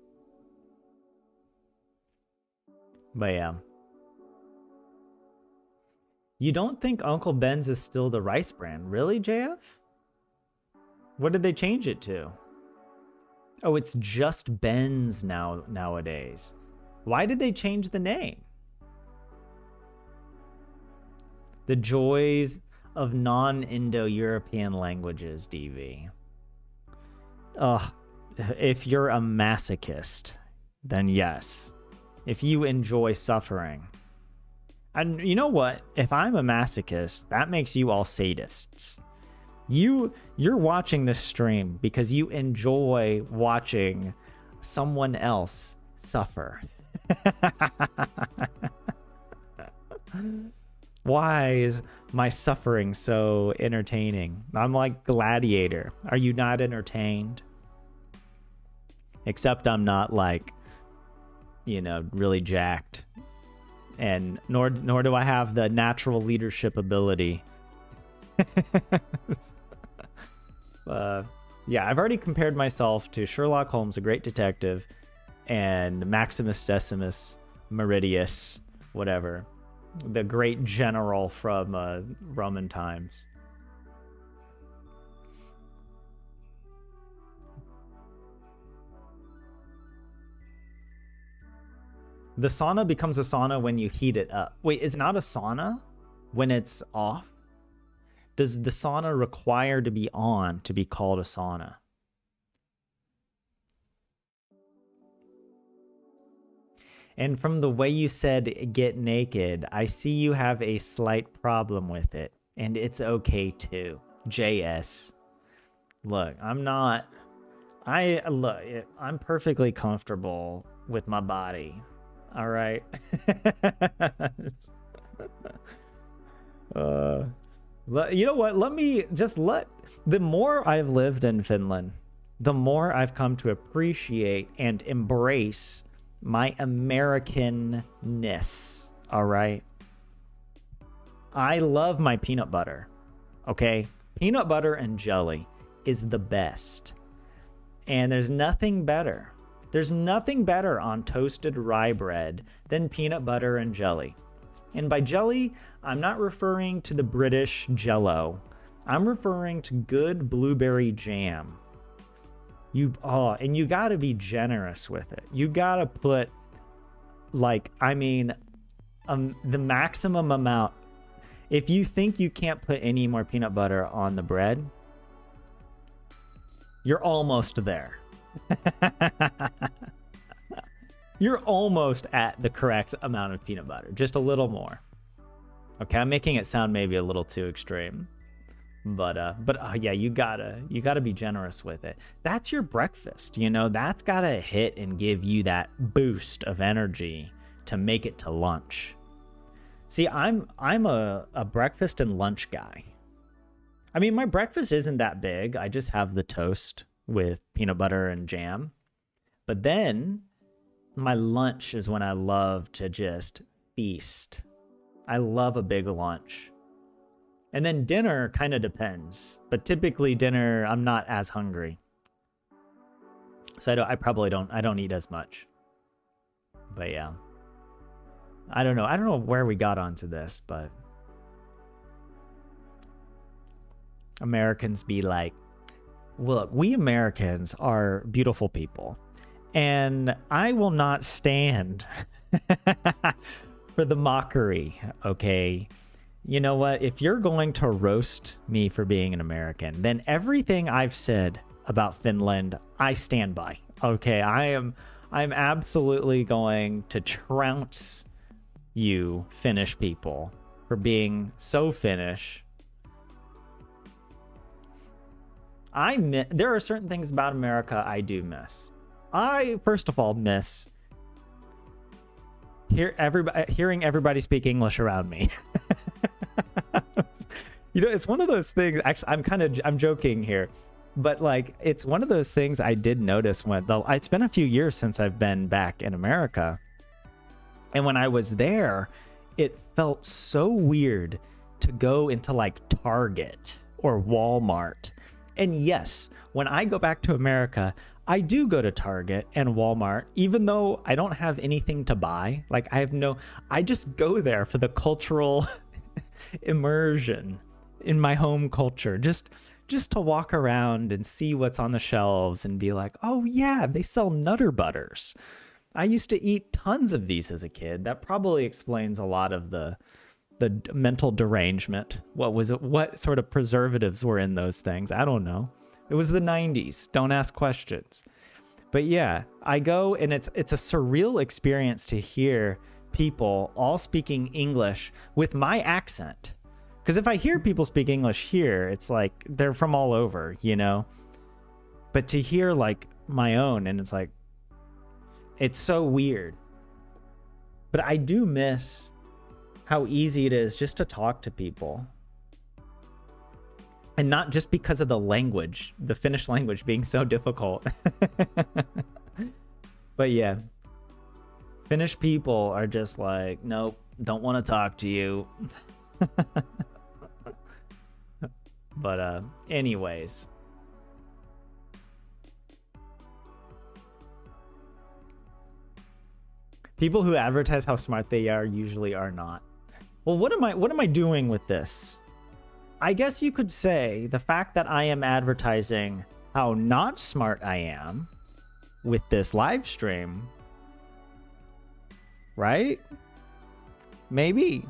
But yeah. You don't think Uncle Ben's is still the rice brand? Really, JF? What did they change it to? Oh, it's just Ben's nowadays. Why did they change the name? The joys of non-Indo-European languages, DV. Ugh, if you're a masochist, then yes. If you enjoy suffering. And you know what? If I'm a masochist, that makes you all sadists. You're watching this stream because you enjoy watching someone else suffer. Why is my suffering so entertaining? I'm like Gladiator. Are you not entertained? Except I'm not like, you know, really jacked. And nor do I have the natural leadership ability. Yeah, I've already compared myself to Sherlock Holmes, a great detective, and Maximus Decimus Meridius, whatever, the great general from Roman times. The sauna becomes a sauna when you heat it up. Wait, is it not a sauna when it's off? Does the sauna require to be on to be called a sauna? And from the way you said get naked, I see you have a slight problem with it. And it's okay too. JS. Look, I'm perfectly comfortable with my body. All right. You know what? The more I've lived in Finland, the more I've come to appreciate and embrace my Americanness. All right. I love my peanut butter. Okay. Peanut butter and jelly is the best. And there's nothing better. There's nothing better on toasted rye bread than peanut butter and jelly. And by jelly, I'm not referring to the British Jell-O. I'm referring to good blueberry jam. And you gotta be generous with it. You gotta put, the maximum amount. If you think you can't put any more peanut butter on the bread, you're almost there. You're almost at the correct amount of peanut butter, just a little more. Okay, I'm making it sound maybe a little too extreme, but yeah, you gotta be generous with it. That's your breakfast, you know. That's gotta hit and give you that boost of energy to make it to lunch. See, I'm a breakfast and lunch guy. I mean, my breakfast isn't that big. I just have the toast with peanut butter and jam. But then my lunch is when I love to just feast. I love a big lunch. And then dinner kind of depends. But typically dinner, I'm not as hungry. So I don't eat as much. But yeah. I don't know where we got onto this, but Americans be like, look, we Americans are beautiful people, and I will not stand for the mockery, okay? You know what? If you're going to roast me for being an American, then everything I've said about Finland, I stand by, okay? I'm absolutely going to trounce you Finnish people for being so Finnish. There are certain things about America I do miss. I, first of all, miss hearing everybody speak English around me. You know, it's one of those things. Actually, I'm joking here, but like, it's one of those things I did notice it's been a few years since I've been back in America. And when I was there, it felt so weird to go into like Target or Walmart. And yes, when I go back to America, I do go to Target and Walmart, even though I don't have anything to buy. Like I just go there for the cultural immersion in my home culture. Just to walk around and see what's on the shelves and be like, oh yeah, they sell Nutter Butters. I used to eat tons of these as a kid. That probably explains a lot of the mental derangement. What sort of preservatives were in those things? I don't know. It was the 90s. Don't ask questions. But yeah, I go and it's a surreal experience to hear people all speaking English with my accent. Because if I hear people speak English here, it's like they're from all over, you know? But to hear like my own, and it's like, It's so weird. But I do miss how easy it is just to talk to people. And not just because of the language, the Finnish language being so difficult. But yeah, Finnish people are just like, nope, don't want to talk to you. But anyways. People who advertise how smart they are usually are not. Well, what am I doing with this? I guess you could say the fact that I am advertising how not smart I am with this live stream, right? Maybe.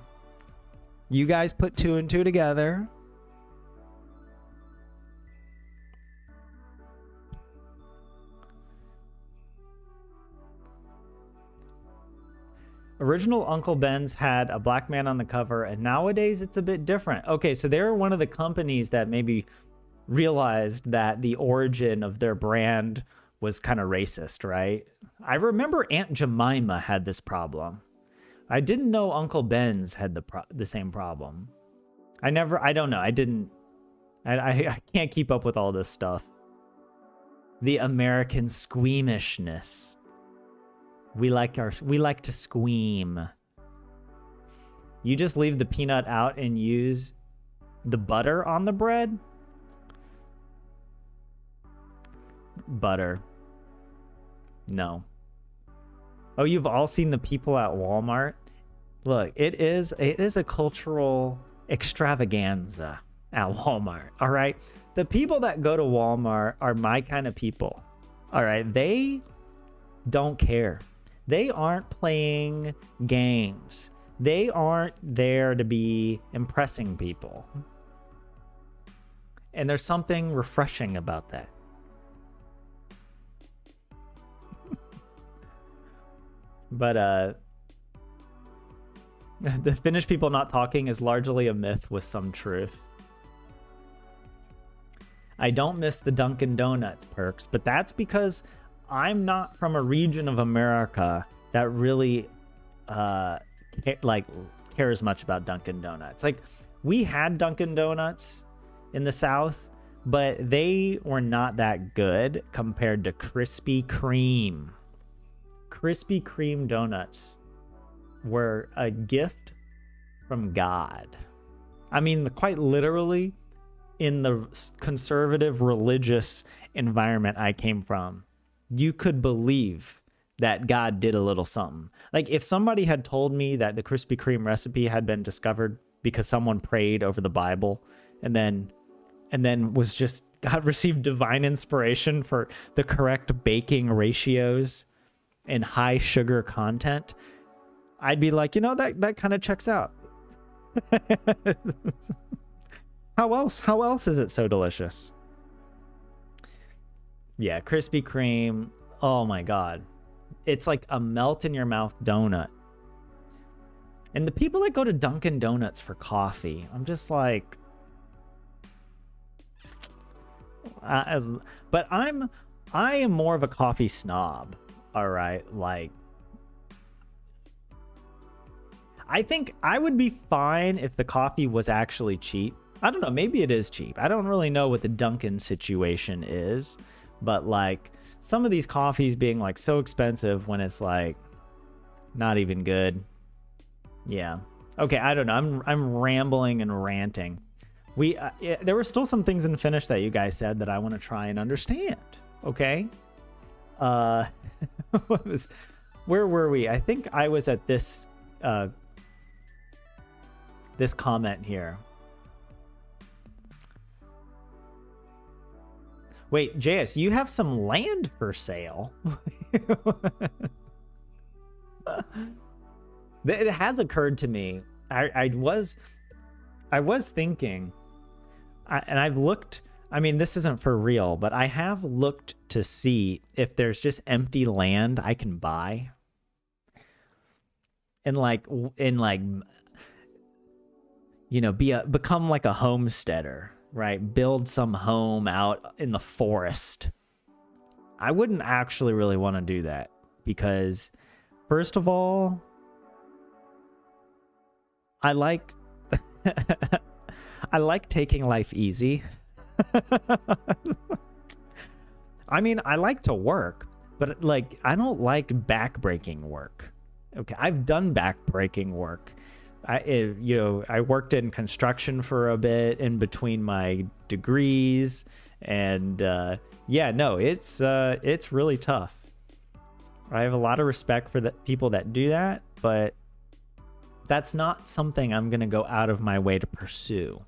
You guys put 2 and 2 together. Original Uncle Ben's had a black man on the cover, and nowadays it's a bit different. Okay, so they're one of the companies that maybe realized that the origin of their brand was kind of racist, right? I remember Aunt Jemima had this problem. I didn't know Uncle Ben's had the same problem. I don't know. I can't keep up with all this stuff. The American squeamishness. We like to squeam. You just leave the peanut out and use the butter on the bread? Butter. No. Oh, you've all seen the people at Walmart? Look, it is a cultural extravaganza at Walmart, all right? The people that go to Walmart are my kind of people, all right? They don't care. They aren't playing games. They aren't there to be impressing people. And there's something refreshing about that. But the Finnish people not talking is largely a myth with some truth. I don't miss the Dunkin' Donuts perks, but that's because I'm not from a region of America that really cares much about Dunkin' Donuts. Like, we had Dunkin' Donuts in the South, but they were not that good compared to Krispy Kreme. Krispy Kreme donuts were a gift from God. I mean, quite literally, in the conservative religious environment I came from, you could believe that God did a little something. Like, if somebody had told me that the Krispy Kreme recipe had been discovered because someone prayed over the Bible and then was just, God received divine inspiration for the correct baking ratios and high sugar content, I'd be like, that kind of checks out. How else is it so delicious? Yeah, Krispy Kreme. Oh my God. It's like a melt in your mouth donut. And the people that go to Dunkin' Donuts for coffee, I'm just like, I am more of a coffee snob. All right. Like, I think I would be fine if the coffee was actually cheap. I don't know. Maybe it is cheap. I don't really know what the Dunkin' situation is. But like some of these coffees being like so expensive when it's like not even good. Yeah. Okay, I don't know. I'm rambling and ranting. There were still some things in Finnish that you guys said that I want to try and understand. Okay? Where were we? I think I was at this this comment here. Wait, JS, you have some land for sale. It has occurred to me. I was thinking, and I've looked. I mean, this isn't for real, but I have looked to see if there's just empty land I can buy, and become like a homesteader. Right, build some home out in the forest. I wouldn't actually really want to do that. because, first of all, I like I like taking life easy. I mean, I like to work, but like I don't like backbreaking work. Okay, I've done backbreaking work. I worked in construction for a bit in between my degrees, and yeah, no, it's really tough. I have a lot of respect for the people that do that, but that's not something I'm gonna go out of my way to pursue.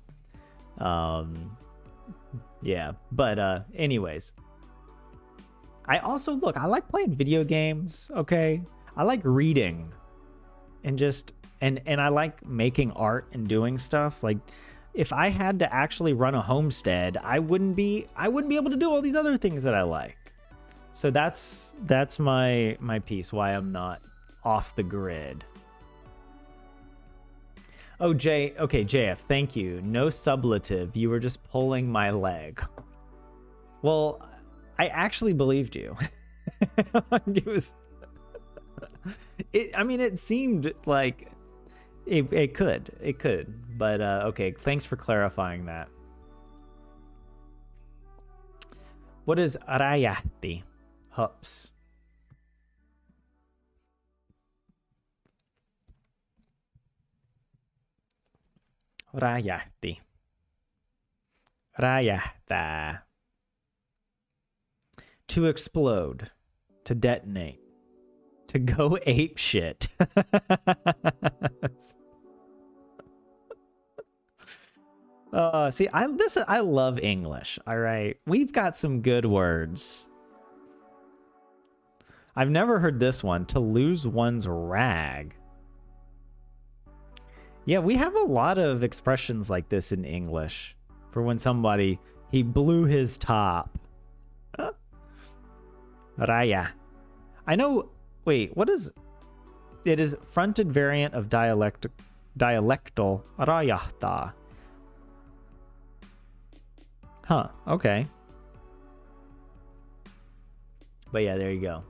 Yeah, but anyways, I also I like playing video games. Okay, I like reading, and I like making art and doing stuff. Like, if I had to actually run a homestead, I wouldn't be able to do all these other things that I like. So that's my piece, why I'm not off the grid. Oh, JF, thank you. No sublative. You were just pulling my leg. Well, I actually believed you. I mean, it seemed like it could. But okay, thanks for clarifying that. What is rajahti? Hups. Rajahti. Rajahtaa. To explode. To detonate. To go ape shit. See, I love English. All right, we've got some good words. I've never heard this one. To lose one's rag. Yeah, we have a lot of expressions like this in English for when somebody he blew his top. Raya. I know. Wait, what is? It is fronted variant of dialectal rajahtaa. Huh, okay. But yeah, there you go.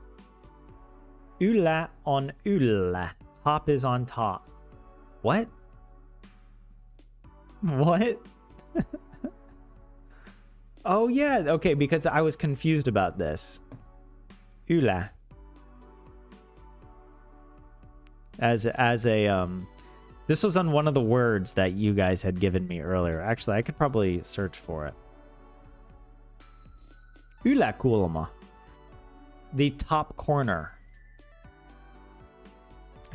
Yllä on yllä. Top is on top. What? What? Oh yeah, okay, because I was confused about this. Yllä. As a this was on one of the words that you guys had given me earlier. Actually, I could probably search for it. Yläkulma. The top corner.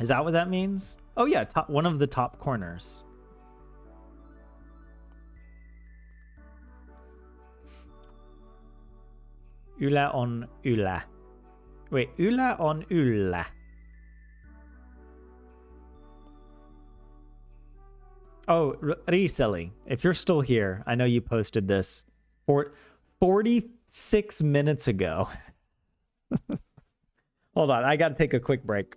Is that what that means? Oh yeah, one of the top corners. Yllä on yllä. Wait, yllä on yllä. Oh, reselling. If you're still here, I know you posted this 46 minutes ago. Hold on, I gotta take a quick break.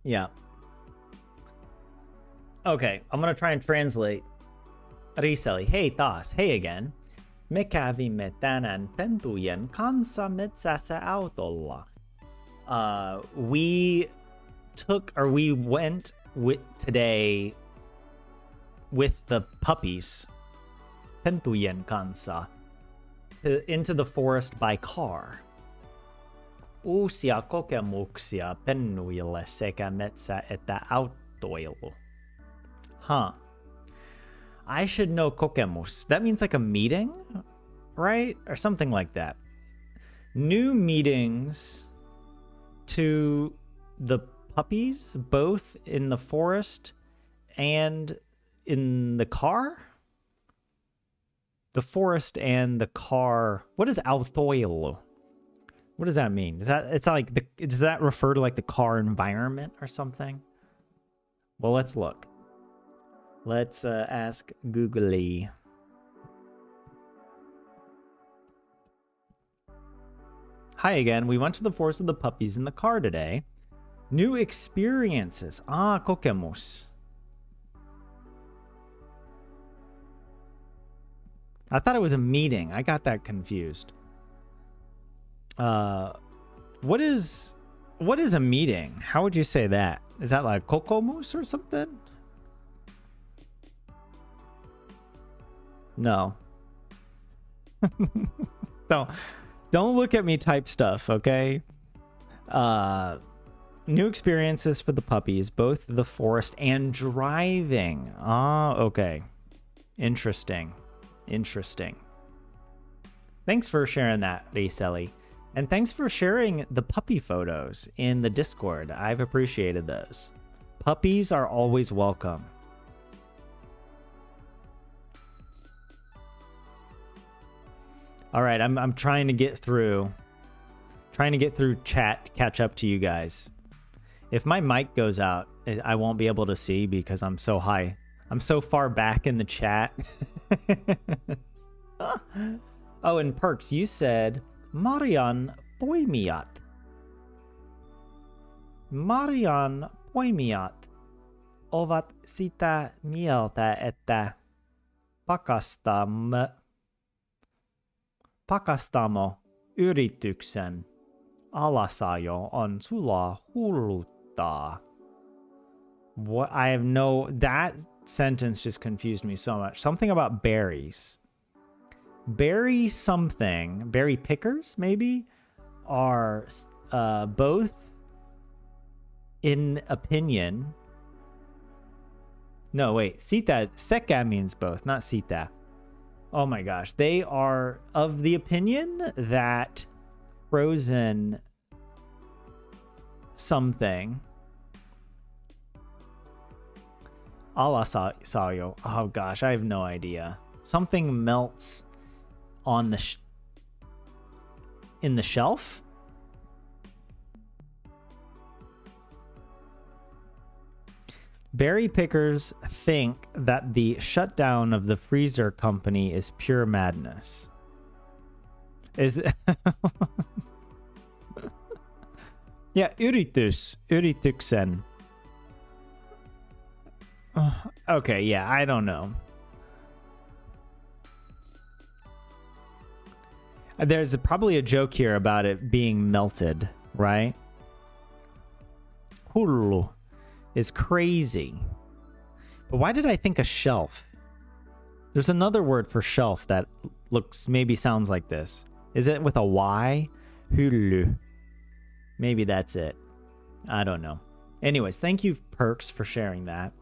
Yeah. Okay, I'm gonna try and translate. Riseli, hei taas, hei again. Me kävimme tänään pentujen kanssa metsässä autolla. We went today with the puppies, pentujen kanssa, into the forest by car. Uusia kokemuksia pennuille sekä metsä- että autoilu. Huh. I should know kokemus. That means like a meeting? right? Or something like that. New meetings to the puppies, both in the forest and in the car? The forest and the car. What is autoilo? What does that mean? Does that refer to like the car environment or something? Well, let's look. Let's ask Googly. Hi again. We went to the forest of the puppies in the car today. New experiences. Ah, kokemus. I thought it was a meeting. I got that confused. What is a meeting? How would you say that? Is that like kokomus or something? No. Don't look at me type stuff, okay? New experiences for the puppies, both the forest and driving. Ah, okay. Interesting. Thanks for sharing that, Riselli. And thanks for sharing the puppy photos in the Discord. I've appreciated those. Puppies are always welcome. All right, I'm trying to get through chat to catch up to you guys. If my mic goes out, I won't be able to see because I'm so high. I'm so far back in the chat. Oh, and Perks, you said Marian poimiat. Marian poimiat ovat sitä mieltä, että pakastamo yrityksen alasajo on sulaa hulluttaa. What? I have no... That sentence just confused me so much. Something about berries. Berry something. Berry pickers, maybe? Are both, in opinion... No, wait. Sita... Sekä means both, not sita. Oh my gosh. They are of the opinion that frozen something... Alasayo. Oh gosh, I have no idea. Something melts on the in the shelf? Berry pickers think that the shutdown of the freezer company is pure madness. Is yeah, yrityksen. Okay, yeah, I don't know. There's probably a joke here about it being melted, right? Hullu is crazy. But why did I think a shelf? There's another word for shelf that maybe sounds like this. Is it with a Y? Hullu. Maybe that's it. I don't know. Anyways, thank you, Perks, for sharing that.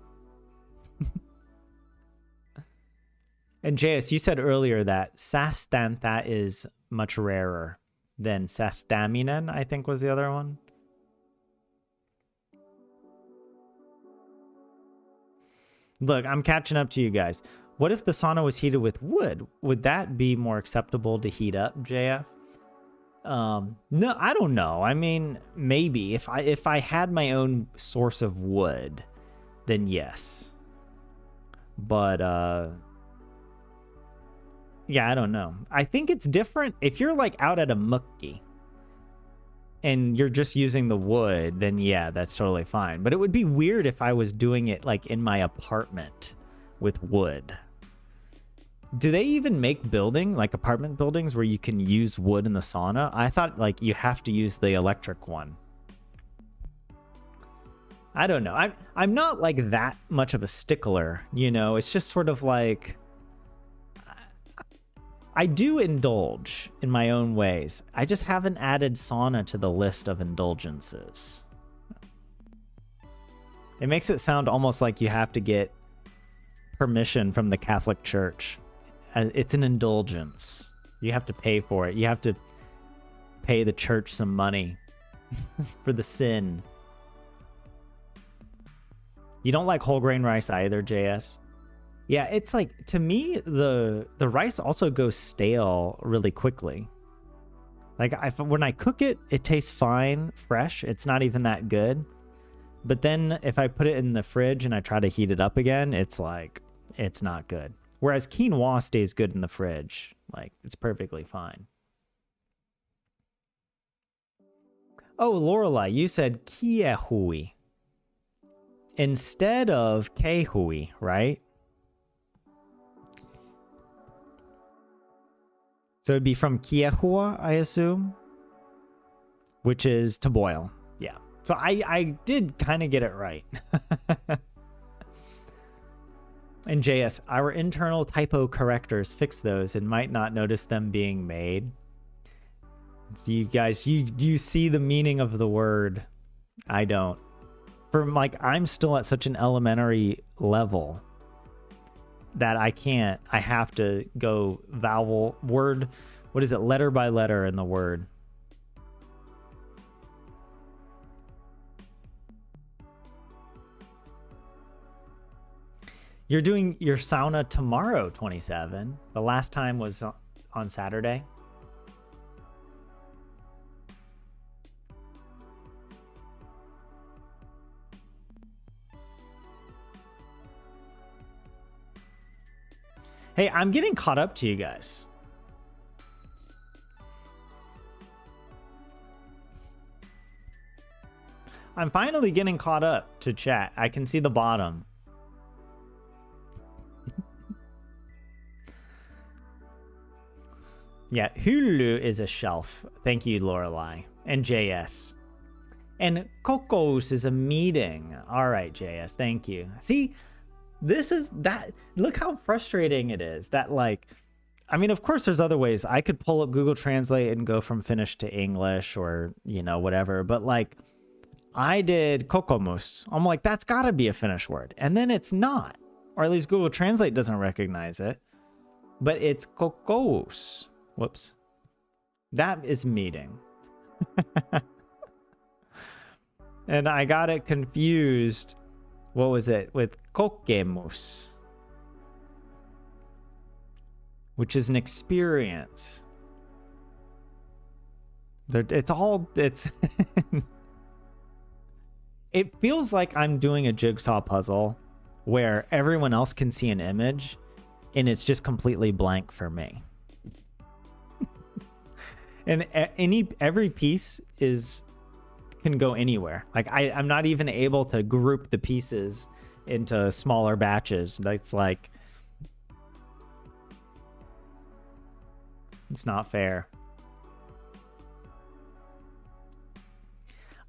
And JS, you said earlier that sastantha is much rarer than sastaminen, I think was the other one. Look, I'm catching up to you guys. What if the sauna was heated with wood? Would that be more acceptable to heat up, JF? No, I don't know. I mean, maybe if I had my own source of wood, then yes. But yeah, I don't know. I think it's different if you're like out at a mukki and you're just using the wood, then yeah, that's totally fine. But it would be weird if I was doing it like in my apartment with wood. Do they even make apartment buildings where you can use wood in the sauna? I thought like you have to use the electric one. I don't know. I'm not like that much of a stickler, you know. It's just sort of like I do indulge in my own ways. I just haven't added sauna to the list of indulgences. It makes it sound almost like you have to get permission from the Catholic Church. It's an indulgence. You have to pay for it. You have to pay the church some money for the sin. You don't like whole grain rice either, JS? Yeah, it's like, to me, the rice also goes stale really quickly. Like, when I cook it, it tastes fine, fresh. It's not even that good. But then if I put it in the fridge and I try to heat it up again, it's like, it's not good. Whereas quinoa stays good in the fridge. Like, it's perfectly fine. Oh, Lorelai, you said kiehui instead of kehui, right? So it'd be from kiehua, I assume, which is to boil. Yeah. So I did kind of get it right. And JS, our internal typo correctors fix those and might not notice them being made. So you guys, you see the meaning of the word. I don't. Like, I'm still at such an elementary level that I can't. I have to go vowel, word, what is it, letter by letter in the word. You're doing your sauna tomorrow, 27. The last time was on Saturday. Hey, I'm getting caught up to you guys. I'm finally getting caught up to chat. I can see the bottom. Yeah, Hulu is a shelf. Thank you, Lorelai. And JS. And Cocos is a meeting. All right, JS. Thank you. See, this is that. Look how frustrating it is that, like, I mean, of course, there's other ways. I could pull up Google Translate and go from Finnish to English or, you know, whatever. But, like, I did kokomus. I'm like, that's got to be a Finnish word. And then it's not. Or at least Google Translate doesn't recognize it. But it's kokous. Whoops. That is meeting. And I got it confused. What was it? With kokemus. Which is an experience. It's all... It's... It feels like I'm doing a jigsaw puzzle where everyone else can see an image and it's just completely blank for me. And every piece can go anywhere. Like I'm not even able to group the pieces into smaller batches. That's like, it's not fair.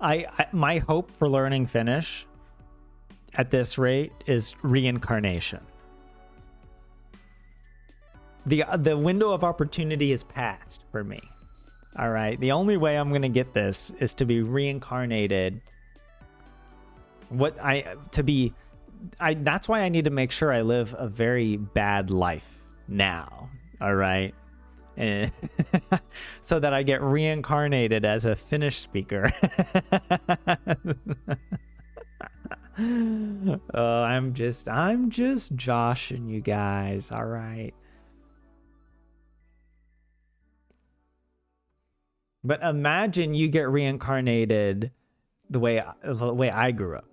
My hope for learning Finnish at this rate is reincarnation. The window of opportunity is passed for me. All right, the only way I'm gonna get this is to be reincarnated. That's why I need to make sure I live a very bad life now. All right. So that I get reincarnated as a Finnish speaker. I'm just joshing you guys, all right. But imagine you get reincarnated the way I grew up,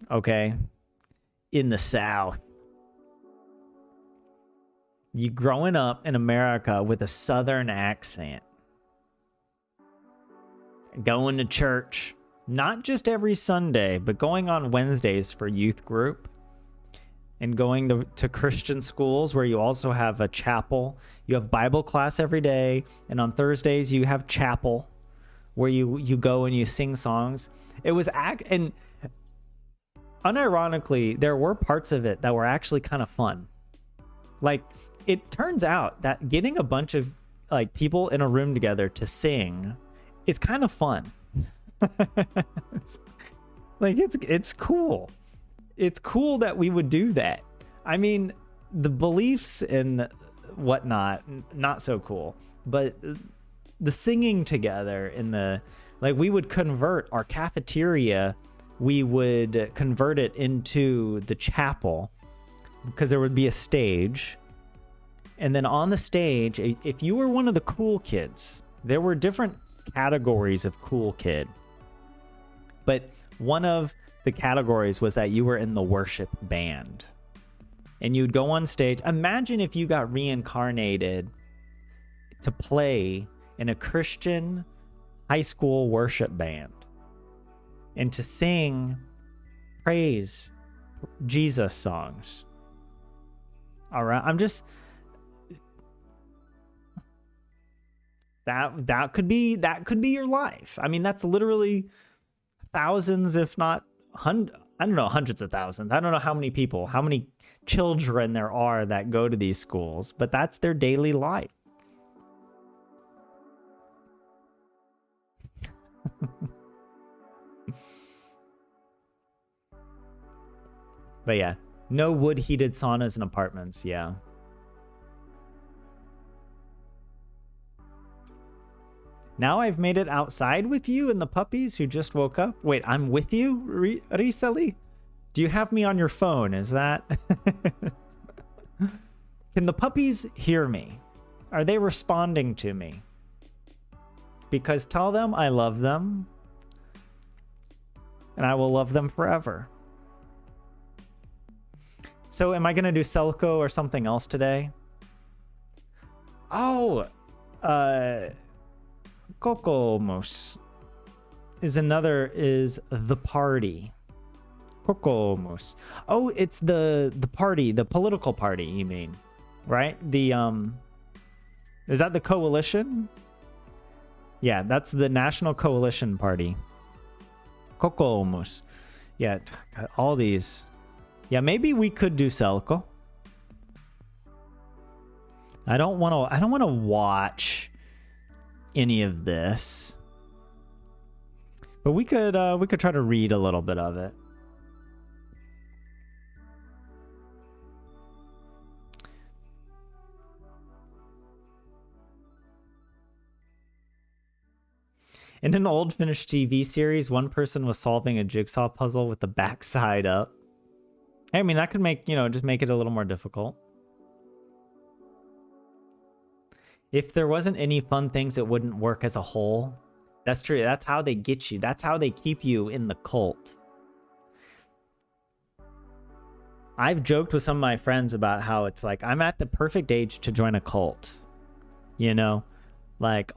okay? In the South. You growing up in America with a Southern accent. Going to church, not just every Sunday, but going on Wednesdays for youth group. And going to Christian schools where you also have a chapel. You have Bible class every day. And on Thursdays, you have chapel where you go and you sing songs. It was and unironically, there were parts of it that were actually kind of fun. Like, it turns out that getting a bunch of like people in a room together to sing is kind of fun. It's cool. It's cool that we would do that. I mean, the beliefs in whatnot, not so cool. But the singing together in the, like, we would convert our cafeteria, we would convert it into the chapel, because there would be a stage. And then on the stage, if you were one of the cool kids, there were different categories of cool kid. But one of the categories was that you were in the worship band. And you'd go on stage. Imagine if you got reincarnated to play in a Christian high school worship band and to sing praise Jesus songs. All right, I'm just that could be your life. I mean, that's literally thousands, if not hundreds. I don't know, hundreds of thousands. I don't know how many people, how many children there are that go to these schools, but that's their daily life. But yeah, no wood heated saunas in apartments. Yeah. Now I've made it outside with you and the puppies who just woke up. Wait, I'm with you, Risali? Do you have me on your phone? Is that... Can the puppies hear me? Are they responding to me? Because tell them I love them. And I will love them forever. So am I going to do Selco or something else today? Oh, Kokomus is the party. Kokomus. Oh, it's the party, the political party, you mean, right? The is that the coalition? Yeah, that's the National Coalition Party. Kokomus. Yeah, all these. Yeah, maybe we could do Selco. I don't want to watch any of this, but we could try to read a little bit of it. In an old Finnish TV series, one person was solving a jigsaw puzzle with the backside up. I mean, that could make, just make it a little more difficult. If there wasn't any fun things, it wouldn't work as a whole. That's true. That's how they get you. That's how they keep you in the cult. I've joked with some of my friends about how it's like, I'm at the perfect age to join a cult. Like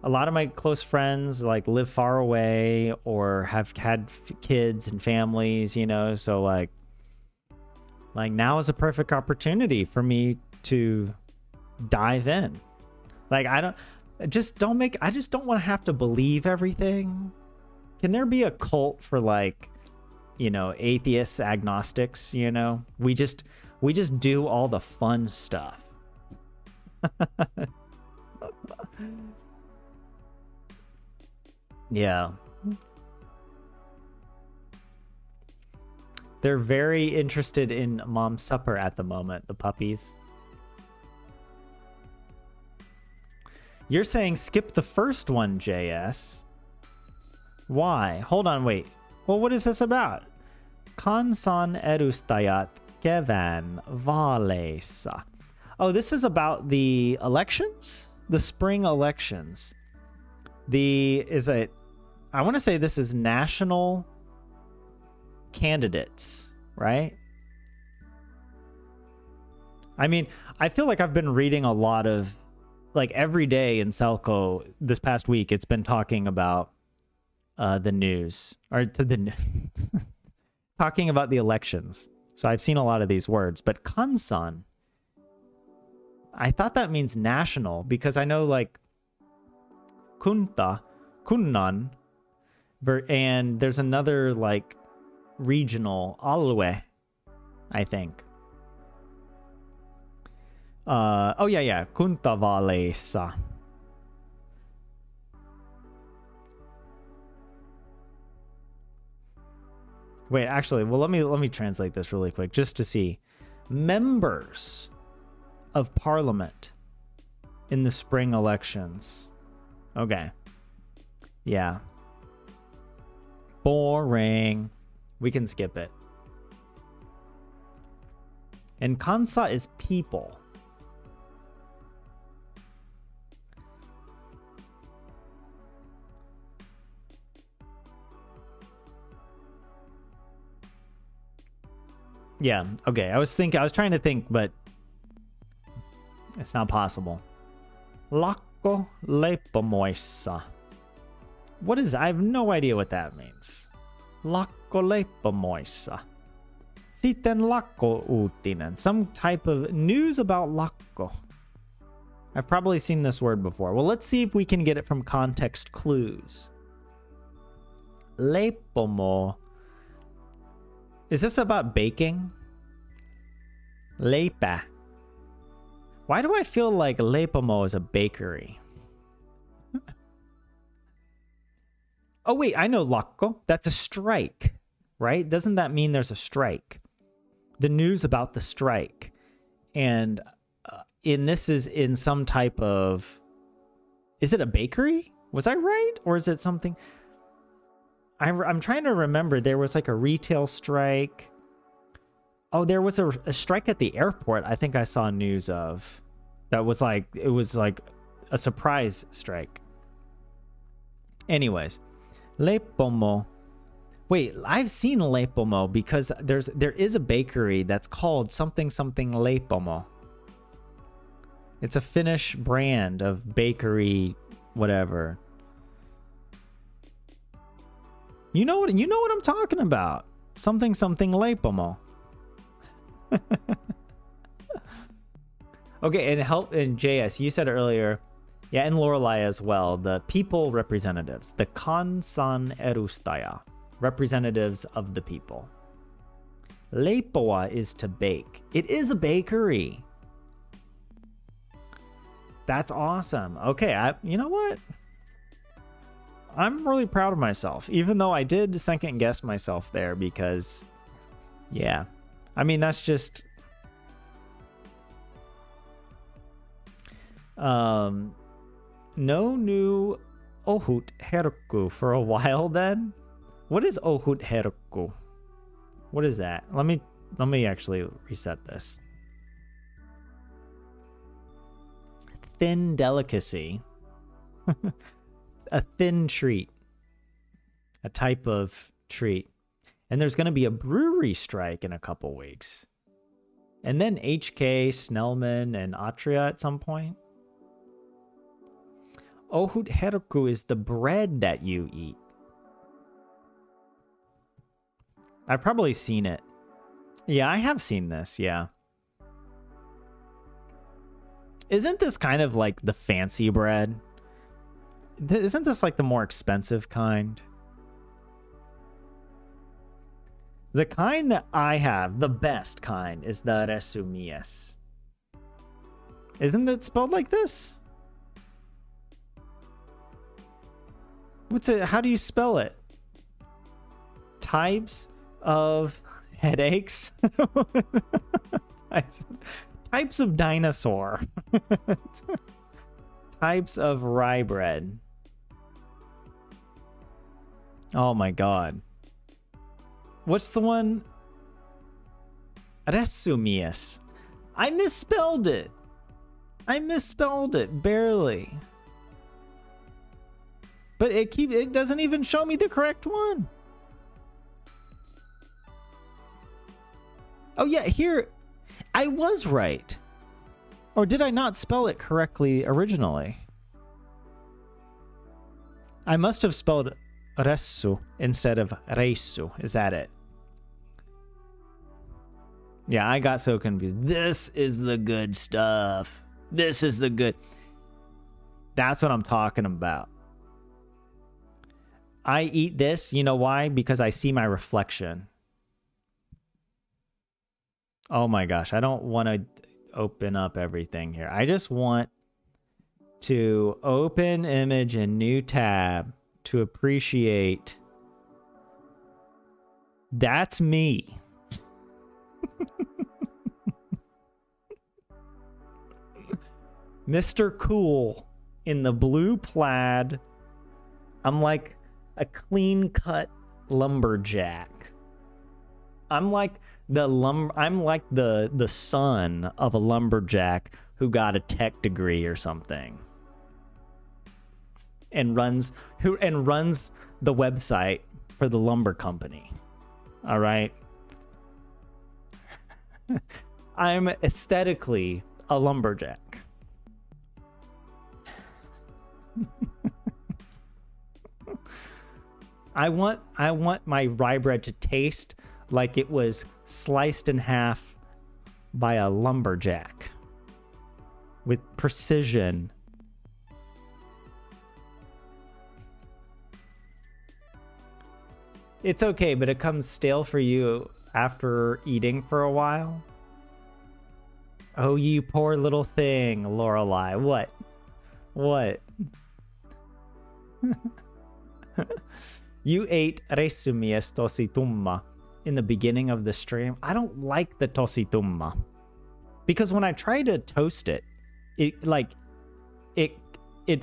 a lot of my close friends live far away or have had kids and families, so like now is a perfect opportunity for me to dive in. I just don't want to have to believe everything. Can there be a cult for atheists, agnostics, we just do all the fun stuff. Yeah. They're very interested in mom's supper at the moment, the puppies. You're saying skip the first one, JS. Why? Hold on, wait. Well, what is this about? Kansan edustajat kevään vaaleissa. Oh, this is about the elections? The spring elections. I want to say this is national candidates, right? I mean, I feel like I've been reading a lot of, every day in Selco this past week, it's been talking about the news, or talking about the elections. So I've seen a lot of these words, but kansan, I thought that means national, because I know kunta, kunnan, and there's another regional, alue, I think. Oh yeah, kuntavaaleissa. Wait, actually, well, let me translate this really quick just to see. Members of parliament in the spring elections. Okay. Yeah. Boring. We can skip it. And Kansa is people. Yeah, okay. I was trying to think, but it's not possible. Lakko leipomoissa. What is? I have no idea what that means. Lakko leipomoissa. Sitten lakko-uutinen. Some type of news about lakko. I've probably seen this word before. Well, let's see if we can get it from context clues. Leipomo. Is this about baking? Leipä. Why do I feel like Leipomo is a bakery? Oh, wait, I know lakko. That's a strike, right? Doesn't that mean there's a strike? The news about the strike. And this is in some type of... Is it a bakery? Was I right? Or is it something... I'm trying to remember. There was like a retail strike. Oh, there was a strike at the airport. I think I saw news of. That was like, it was like a surprise strike. Anyways, Leipomo. Wait, I've seen Leipomo because there is a bakery that's called something Leipomo. It's a Finnish brand of bakery, whatever. You know what I'm talking about. Something Leipomo. Okay, and JS, you said earlier, yeah, and Lorelai as well, the people representatives, the kansan edustaja, representatives of the people. Leipoa is to bake. It is a bakery. That's awesome. Okay, you know what? I'm really proud of myself, even though I did second guess myself there because, yeah. I mean, that's just... no new ohut herkku for a while then? What is ohut herkku? What is that? Let me actually reset this. Thin delicacy. A thin treat. A type of treat. And there's going to be a brewery strike in a couple weeks. And then HK, Snellman, and Atria at some point. Ohut herkku is the bread that you eat. I've probably seen it. Yeah, I have seen this, yeah. Isn't this kind of like the fancy bread? Isn't this like the more expensive kind? The kind that I have, the best kind, is the resumies. Isn't it spelled like this? What's it? How do you spell it? Types of headaches? Types of dinosaur. Types of rye bread. Oh my god. What's the one? Resumies. I misspelled it. Barely. But it doesn't even show me the correct one. Oh yeah, here I was right. Or did I not spell it correctly originally? I must have spelled ressu instead of reissu. Is that it? Yeah, I got so confused. This is the good stuff. This is the good. That's what I'm talking about. I eat this, you know why? Because I see my reflection. Oh my gosh, I don't want to open up everything here. I just want to open image in new tab to appreciate. That's me. Mr. Cool in the blue plaid. I'm like a clean-cut lumberjack. I'm like the son of a lumberjack who got a tech degree or something. And runs the website for the lumber company. All right. I'm aesthetically a lumberjack. I want my rye bread to taste like it was sliced in half by a lumberjack with precision. It's okay, but it comes stale for you after eating for a while. Oh, you poor little thing, Lorelei. What? What? You ate resumies tositumma in the beginning of the stream. I don't like the tositumma because when I try to toast it, it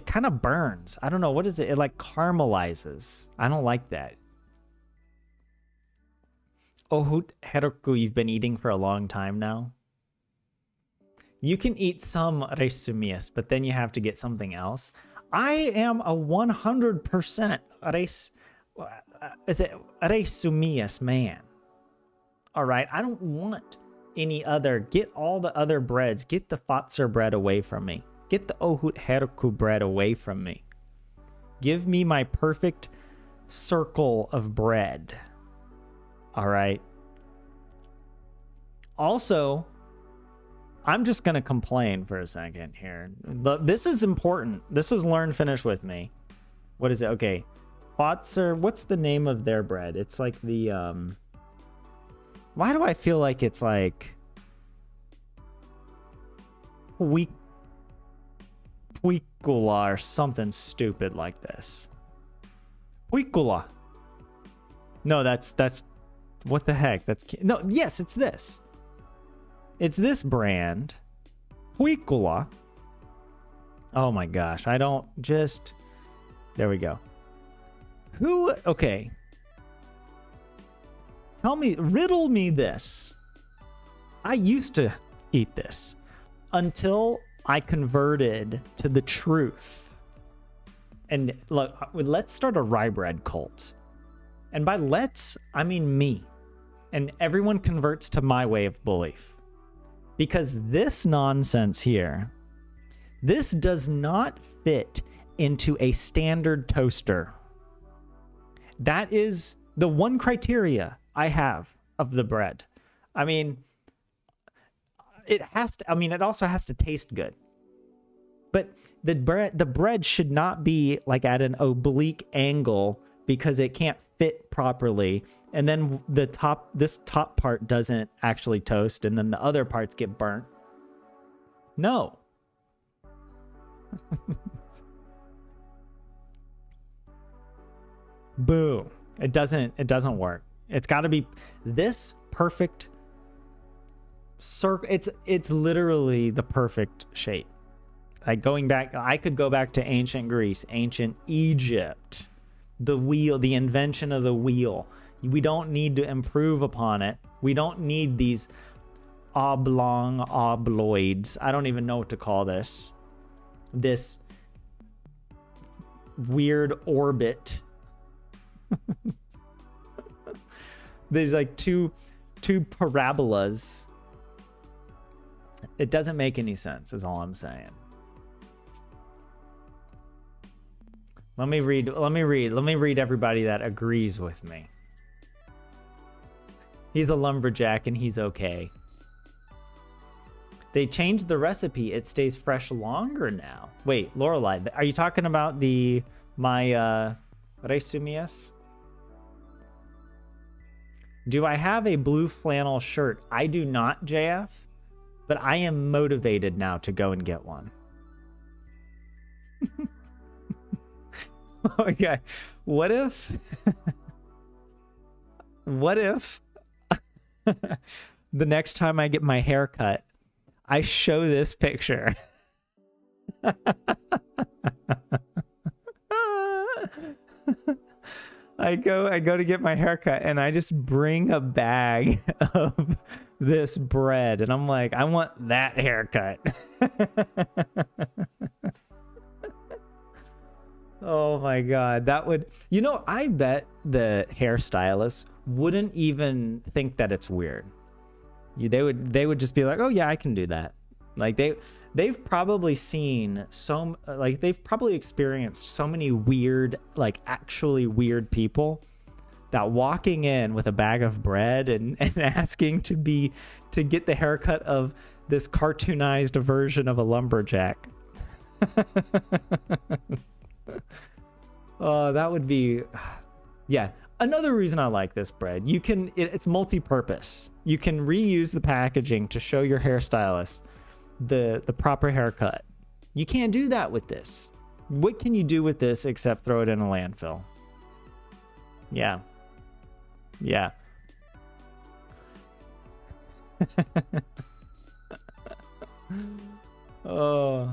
kind of burns. I don't know, what is it? It like caramelizes. I don't like that. Ohut heroku, you've been eating for a long time now. You can eat some resumies, but then you have to get something else. I am a 100% resumies man. All right, I don't want any other. Get all the other breads. Get the Fatser bread away from me. Get the Ohut heroku bread away from me. Give me my perfect circle of bread. All right. Also, I'm just going to complain for a second here. This is important. This is Learn Finnish with me. What is it? Okay. Fatser, what's the name of their bread? It's like the, why do I feel like it's like Puikula or something stupid like this? Puikula. No, that's, what the heck? No, yes, it's this. It's this brand. Puikula. Oh my gosh, I don't just... There we go. Okay. Riddle me this. I used to eat this until I converted to the truth. And look, let's start a rye bread cult. And by let's, I mean me. And everyone converts to my way of belief. Because this nonsense here, this does not fit into a standard toaster. That is the one criteria I have of the bread. I mean, it also has to taste good. But the bread should not be like at an oblique angle because it can't fit properly, and then this top part doesn't actually toast, and then the other parts get burnt. No. Boo. It doesn't work. It's got to be this perfect circle. It's literally the perfect shape. Like going back, I could go back to ancient Greece, ancient Egypt. The wheel, the invention of the wheel. We don't need to improve upon it. We don't need these oblong obloids. I don't even know what to call this. This weird orbit. There's like two parabolas. It doesn't make any sense, is all I'm saying. Let me read everybody that agrees with me. He's a lumberjack and he's okay. They changed the recipe. It stays fresh longer now. Wait, Lorelei, are you talking about my resumies? Do I have a blue flannel shirt? I do not, JF, but I am motivated now to go and get one. Okay, what if the next time I get my hair cut, I show this picture I go to get my haircut and I just bring a bag of this bread and I'm like, I want that haircut. Oh my god, that would, you know, I bet the hairstylist wouldn't even think that it's weird. They would just be like, oh yeah, I can do that. Like they've probably seen they've probably experienced so many weird, like actually weird people, that walking in with a bag of bread and asking to get the haircut of this cartoonized version of a lumberjack. Oh, that would be, yeah. Another reason I like this bread, it's multi-purpose. You can reuse the packaging to show your hairstylist the proper haircut. You can't do that with this. What can you do with this except throw it in a landfill? Yeah. Yeah. Oh.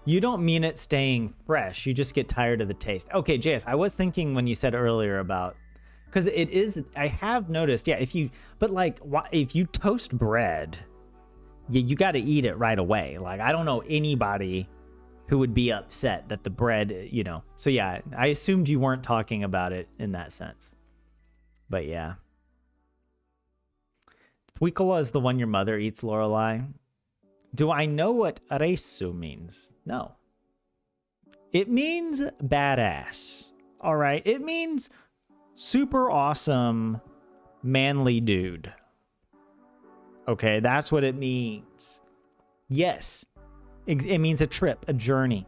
You don't mean it staying fresh. You just get tired of the taste. Okay, JS, I was thinking when you said earlier about, because it is, I have noticed, yeah, if you toast bread, you got to eat it right away. Like, I don't know anybody who would be upset that the bread, you know. So yeah, I assumed you weren't talking about it in that sense. But yeah. Puikola is the one your mother eats, Lorelai. Do I know what reisu means? No. It means badass. All right. It means super awesome, manly dude. Okay, that's what it means. Yes. It means a trip, a journey,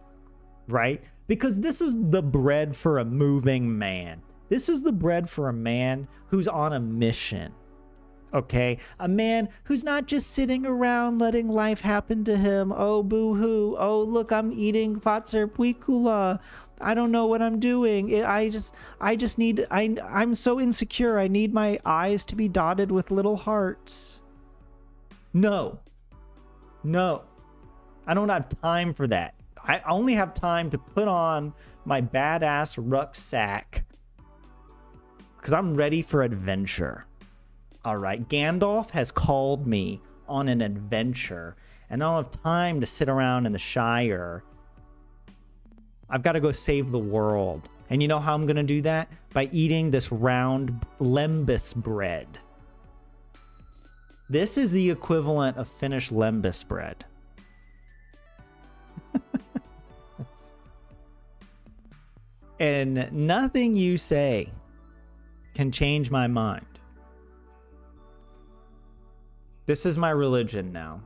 right? Because this is the bread for a moving man. This is the bread for a man who's on a mission. Okay, a man who's not just sitting around letting life happen to him. Oh, boo-hoo. Oh, look, I'm eating Fatser Puikula. I don't know what I'm doing. I'm so insecure. I need my eyes to be dotted with little hearts. No. I don't have time for that. I only have time to put on my badass rucksack because I'm ready for adventure. All right, Gandalf has called me on an adventure, and I don't have time to sit around in the Shire. I've got to go save the world. And you know how I'm going to do that? By eating this round lembas bread. This is the equivalent of Finnish lembas bread. And nothing you say can change my mind. This is my religion now.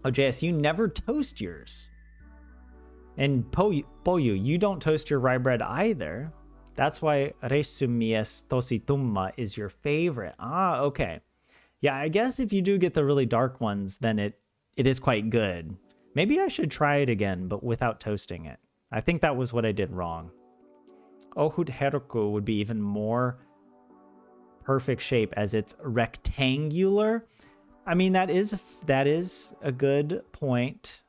Oh, JS, you never toast yours. And Poyu, you don't toast your rye bread either. That's why Resumies Tositumma is your favorite. Ah, okay. Yeah, I guess if you do get the really dark ones, then it is quite good. Maybe I should try it again, but without toasting it. I think that was what I did wrong. Ohut Heroku would be even more perfect shape as it's rectangular. I mean, that is a good point.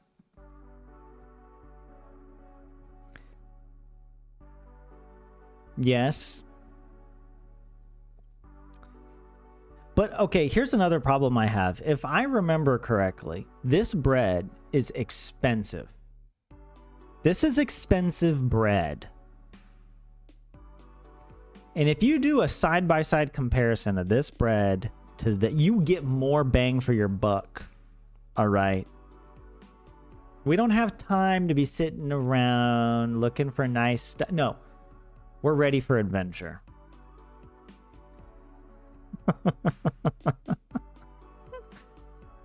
Yes. But okay, here's another problem I have. If I remember correctly, this bread is expensive. This is expensive bread. And if you do a side-by-side comparison of this bread to that, you get more bang for your buck. All right. We don't have time to be sitting around looking for nice stuff. No. We're ready for adventure.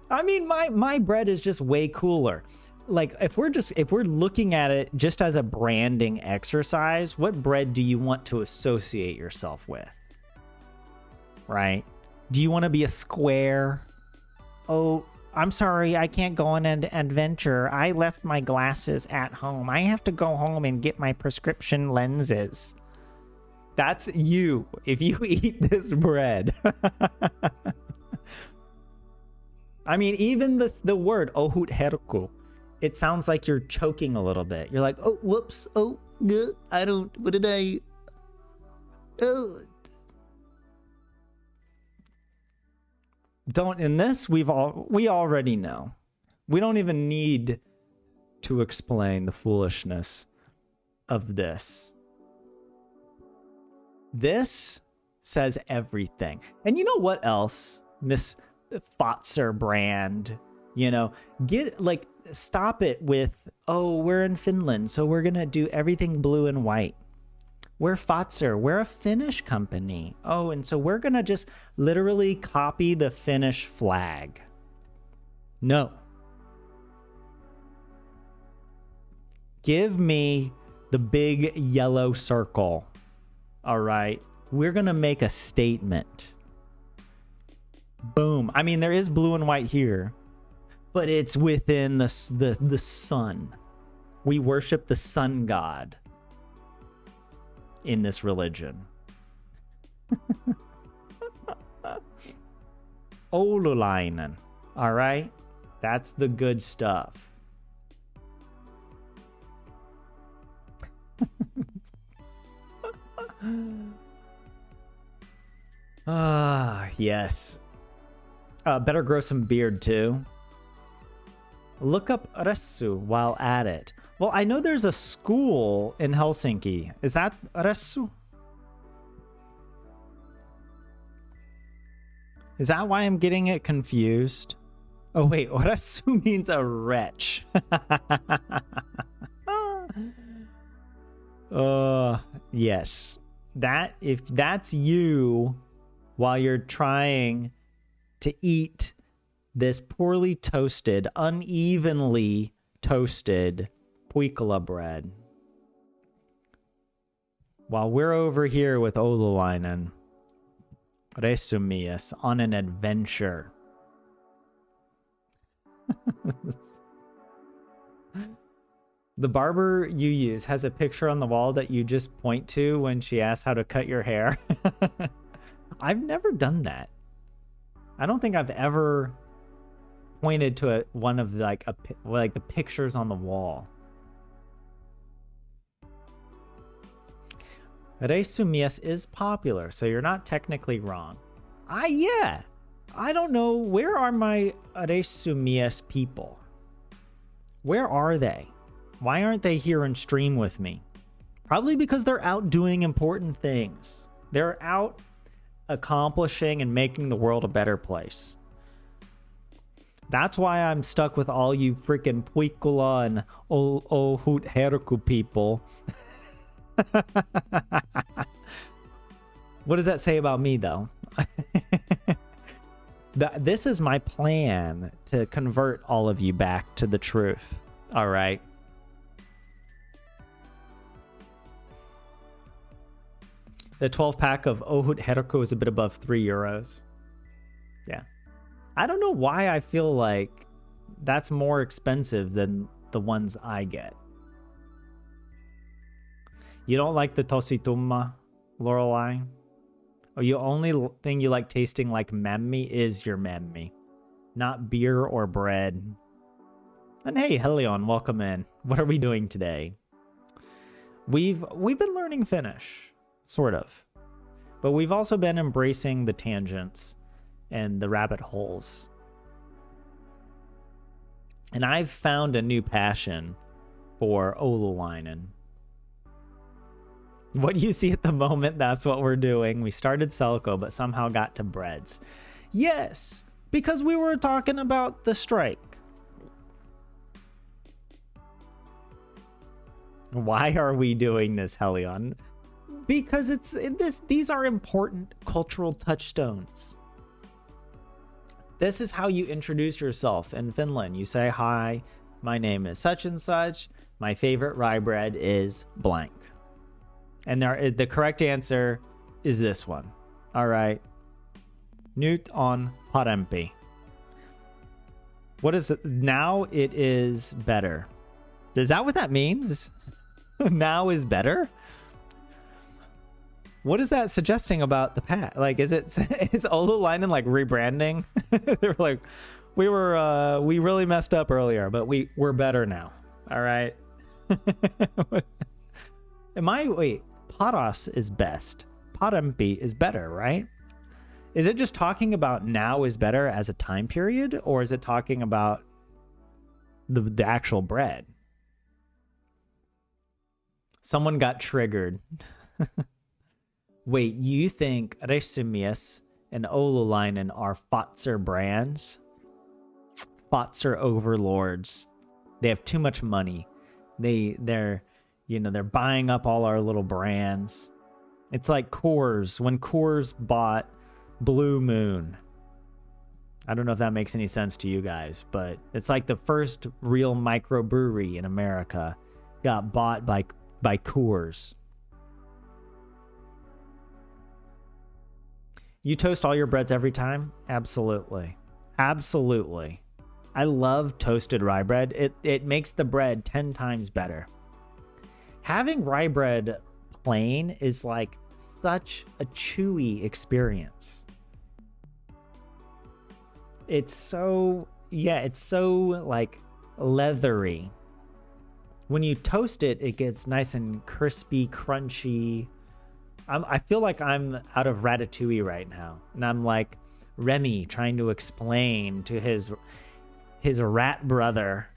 I mean, my bread is just way cooler. Like, if we're looking at it just as a branding exercise, what bread do you want to associate yourself with? Right? Do you want to be a square? Oh, I'm sorry, I can't go on an adventure. I left my glasses at home. I have to go home and get my prescription lenses. That's you if you eat this bread. I mean, even the word ohut herku, it sounds like you're choking a little bit. You're like, oh, whoops, oh, I don't, what did I, oh. Don't, in this, we already know. We don't even need to explain the foolishness of this. This says everything. And you know what else, Miss Fotzer brand? You know, stop it with, oh, we're in Finland, so we're gonna do everything blue and white. We're Fotzer, we're a Finnish company. Oh, and so we're gonna just literally copy the Finnish flag. No. Give me the big yellow circle. All right, we're gonna make a statement. Boom. I mean, there is blue and white here, but it's within the sun. We worship the sun god in this religion. Oululainen. All right, that's the good stuff. Yes. Better grow some beard too. Look up Ressu while at it. Well, I know there's a school in Helsinki. Is that Ressu? Is that why I'm getting it confused? Oh wait, Ressu means a wretch. Yes. That, if that's you while you're trying to eat this poorly toasted, unevenly toasted puikkola bread, while we're over here with Oululainen, Resumias, on an adventure. The barber you use has a picture on the wall that you just point to when she asks how to cut your hair. I've never done that. I don't think I've ever pointed to one of the pictures on the wall. Resumias is popular, so you're not technically wrong. Yeah. I don't know. Where are my Resumias people? Where are they? Why aren't they here and stream with me? Probably because they're out doing important things. They're out accomplishing and making the world a better place. That's why I'm stuck with all you freaking Puikkola and Ohut Herku people. What does that say about me, though? This is my plan to convert all of you back to the truth. All right. The 12-pack of Ohut Herku is a bit above €3. Yeah. I don't know why I feel like that's more expensive than the ones I get. You don't like the Tositumma, Lorelei? Or the only thing you like tasting like memmi is your memmi, not beer or bread. And hey, Helion, welcome in. What are we doing today? We've been learning Finnish. Sort of. But we've also been embracing the tangents and the rabbit holes. And I've found a new passion for Oululainen. What you see at the moment, that's what we're doing. We started Selko, but somehow got to breads. Yes, because we were talking about the strike. Why are we doing this, Helion? Because these are important cultural touchstones. This is how you introduce yourself in Finland. You say, hi, my name is such and such. My favorite rye bread is blank. And the correct answer is this one. All right. Nyt on parempi. What is it? Now it is better. Is that what that means? Now is better? What is that suggesting about the pat? Like, is Oululainen like rebranding? They were like, we really messed up earlier, but we're better now. All right. Wait, paras is best. Parampi is better, right? Is it just talking about now is better as a time period, or is it talking about the actual bread? Someone got triggered. Wait, you think Resimius and Oululainen are Fatser brands? Fatser overlords. They have too much money. They're buying up all our little brands. It's like Coors. When Coors bought Blue Moon. I don't know if that makes any sense to you guys, but it's like the first real microbrewery in America got bought by Coors. You toast all your breads every time? Absolutely. Absolutely. I love toasted rye bread. It makes the bread 10 times better. Having rye bread plain is like such a chewy experience. It's so like leathery. When you toast it, it gets nice and crispy, crunchy. I feel like I'm out of Ratatouille right now, and I'm like Remy trying to explain to his rat brother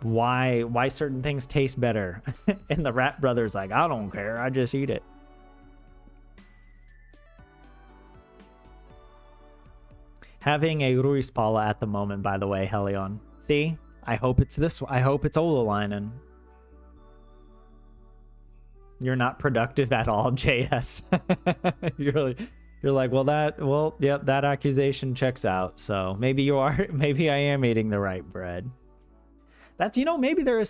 why certain things taste better. And the rat brother's like, I don't care, I just eat it. Having a Ruiz Pala at the moment, by the way, Helion. See? I hope it's Oululainen. You're not productive at all, JS. You're like, that accusation checks out. So maybe I am eating the right bread. That's, maybe there is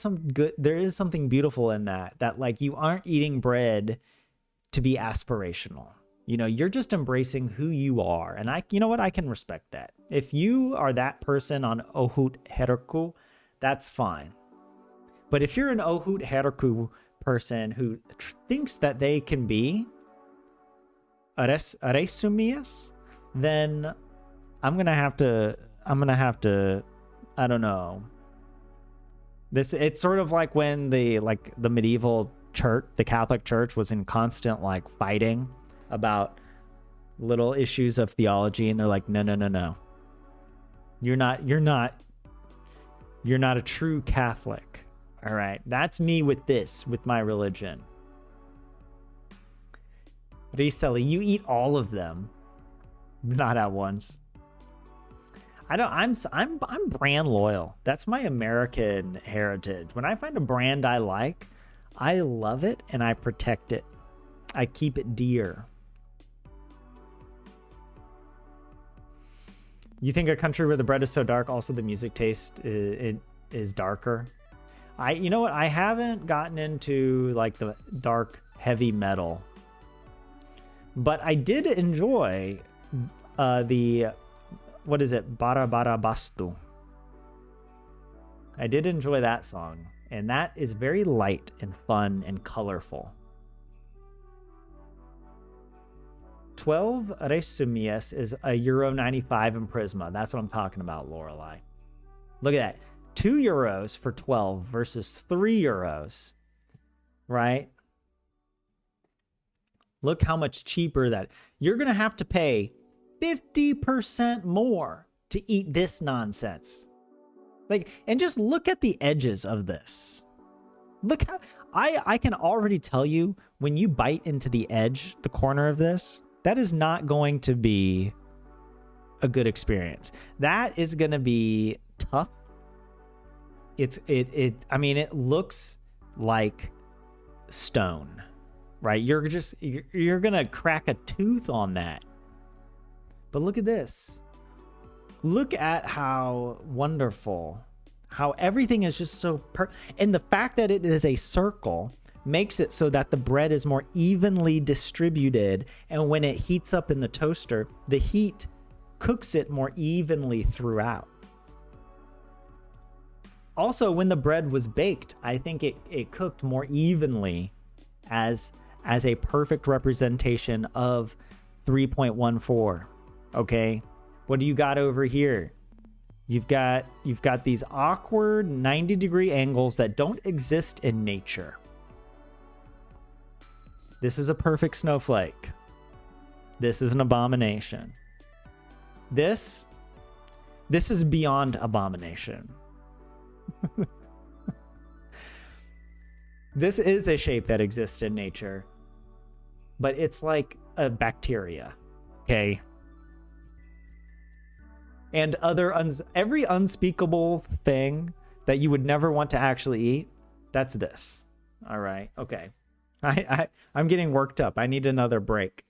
something beautiful in that like you aren't eating bread to be aspirational. You're just embracing who you are. And I can respect that. If you are that person on Ohut Herku, that's fine. But if you're an Ohut Herku person who thinks that they can be Aresumias, then I'm gonna have to, I don't know. It's sort of like when the medieval church, the Catholic Church, was in constant like fighting about little issues of theology, and they're like, no. You're not a true Catholic. All right. That's me with my religion. Riselli, you eat all of them. Not at once. I'm brand loyal. That's my American heritage. When I find a brand I like, I love it and I protect it. I keep it dear. You think a country where the bread is so dark, also the music taste is darker? You know what? I haven't gotten into like the dark heavy metal, but I did enjoy what is it? Bara Bara Bastu. I did enjoy that song, and that is very light and fun and colorful. 12 Resumies is a €95 in Prisma. That's what I'm talking about, Lorelei. Look at that. €2 for 12 versus €3, right? Look how much cheaper that. You're going to have to pay 50% more to eat this nonsense. And just look at the edges of this. Look how I can already tell you, when you bite into the edge, the corner of this, that is not going to be a good experience. That is going to be tough. It looks like stone, right? You're going to crack a tooth on that. But look at this. Look at how wonderful, how everything is just so and the fact that it is a circle makes it so that the bread is more evenly distributed, and when it heats up in the toaster, the heat cooks it more evenly throughout. Also, when the bread was baked, I think it cooked more evenly as a perfect representation of 3.14. Okay, what do you got over here? You've got these awkward 90-degree angles that don't exist in nature. This is a perfect snowflake. This is an abomination. This is beyond abomination. This is a shape that exists in nature, but it's like a bacteria, okay? And every unspeakable thing that you would never want to actually eat, that's this. All right, okay. I'm getting worked up. I need another break.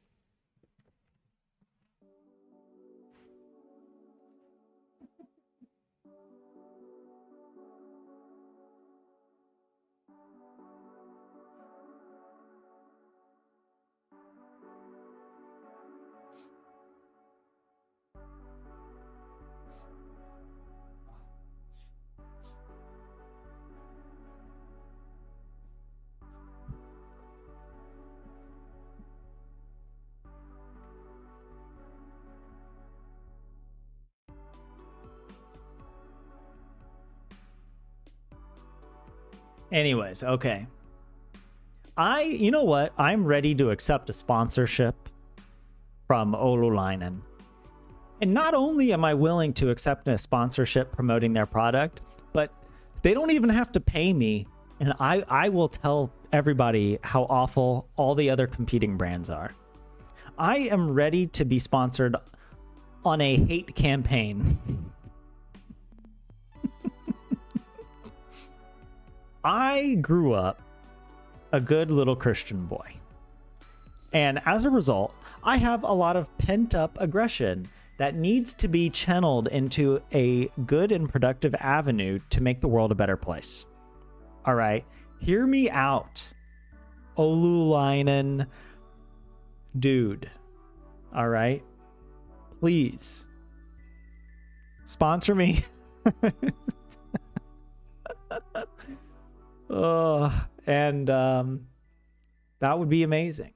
Anyways, okay. You know what? I'm ready to accept a sponsorship from Oululainen. And not only am I willing to accept a sponsorship promoting their product, but they don't even have to pay me. And I will tell everybody how awful all the other competing brands are. I am ready to be sponsored on a hate campaign. I grew up a good little Christian boy. And as a result, I have a lot of pent-up aggression that needs to be channeled into a good and productive avenue to make the world a better place. All right, hear me out, Oululainen dude. All right, please sponsor me. And that would be amazing.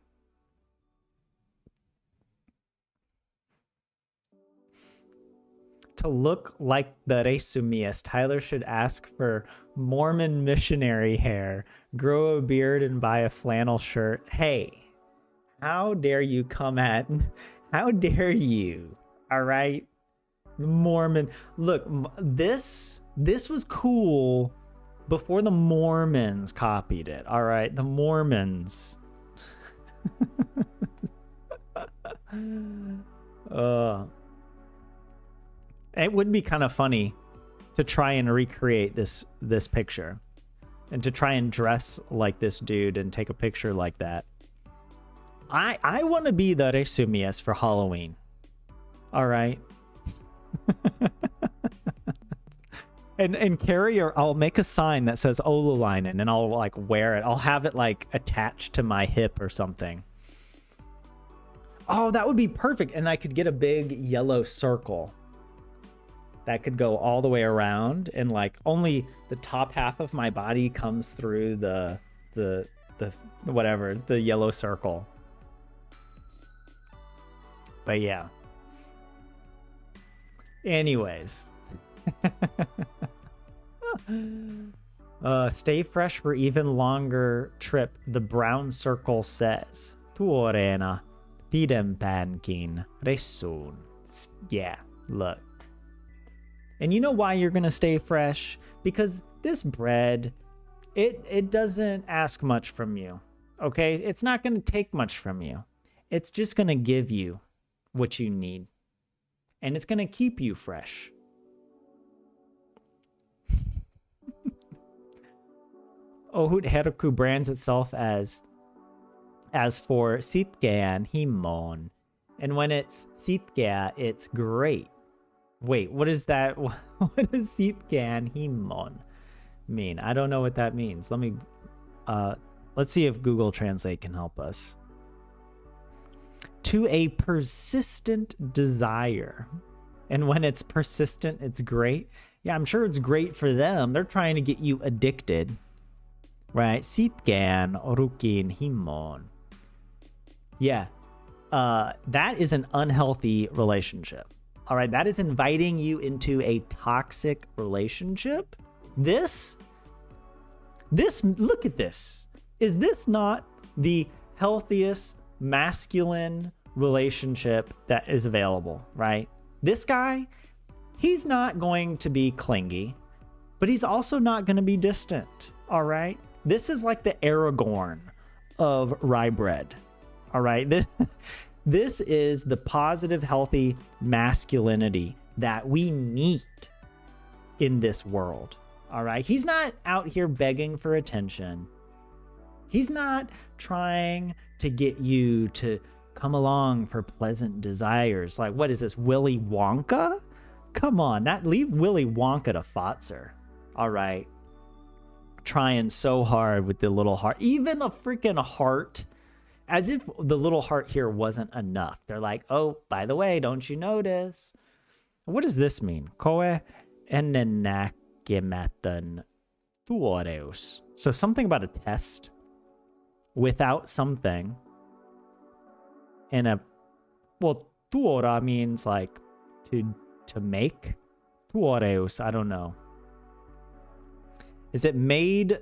To look like the resumiest, Tyler should ask for Mormon missionary hair, grow a beard, and buy a flannel shirt. Hey, how dare you come at... How dare you? All right? Mormon... Look, this was cool before the Mormons copied it. All right? The Mormons. It would be kind of funny to try and recreate this picture and to try and dress like this dude and take a picture like that. I want to be the resumias for Halloween. All right. and carry, or I'll make a sign that says Oululainen and I'll like wear it. I'll have it like attached to my hip or something. Oh, that would be perfect. And I could get a big yellow circle that could go all the way around, and like only the top half of my body comes through the whatever, the yellow circle. But yeah. Anyways. Stay fresh for even longer trip, the brown circle says. Tuoreena pidempäänkin reissuun. Yeah, look. And you know why you're going to stay fresh? Because this bread, it doesn't ask much from you, okay? It's not going to take much from you. It's just going to give you what you need. And it's going to keep you fresh. Ohut Herkku brands itself as for sitkeän himmoon. And when it's sitkeä, it's great. Wait, what is that? What does sitkeän himmoon mean? I don't know what that means. Let's see if Google Translate can help us. To a persistent desire. And when it's persistent, it's great. Yeah, I'm sure it's great for them. They're trying to get you addicted. Right? Sitkeän rukin himmoon. Yeah. That is an unhealthy relationship. All right, that is inviting you into a toxic relationship. This, look at this. Is this not the healthiest masculine relationship that is available, right? This guy, he's not going to be clingy, but he's also not going to be distant, all right? This is like the Aragorn of rye bread, all right? This is the positive, healthy masculinity that we need in this world, all right? He's not out here begging for attention. He's not trying to get you to come along for pleasant desires. Like, what is this, Willy Wonka? Come on, leave Willy Wonka to Fotzer, all right? Trying so hard with the little heart, even a freaking heart, as if the little heart here wasn't enough. They're like, oh, by the way, don't you notice? What does this mean? Koe ennenakemätön tuoreus. So something about a test without something. And tuora means like to make. Tuoreus, I don't know. Is it made?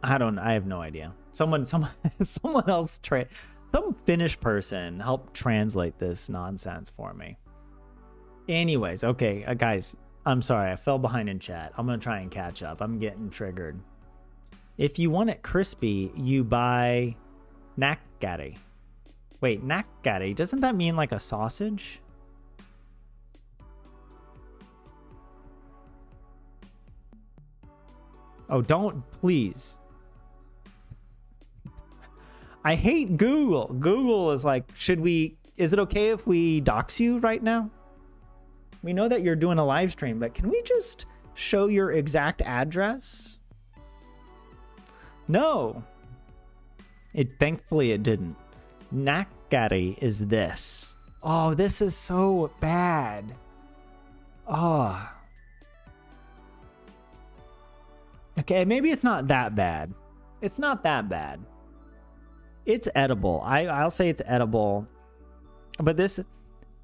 I have no idea. Someone else, some Finnish person help translate this nonsense for me. Anyways, okay, guys, I'm sorry, I fell behind in chat. I'm gonna try and catch up. I'm getting triggered. If you want it crispy, you buy nakkari. Wait, nakkari, doesn't that mean like a sausage? Oh, don't, please. I hate Google. Google is like, is it okay if we dox you right now? We know that you're doing a live stream, but can we just show your exact address? No. Thankfully it didn't. Nakkari is this. Oh, this is so bad. Oh. Okay, maybe it's not that bad. It's not that bad. It's edible. I'll say it's edible. But this,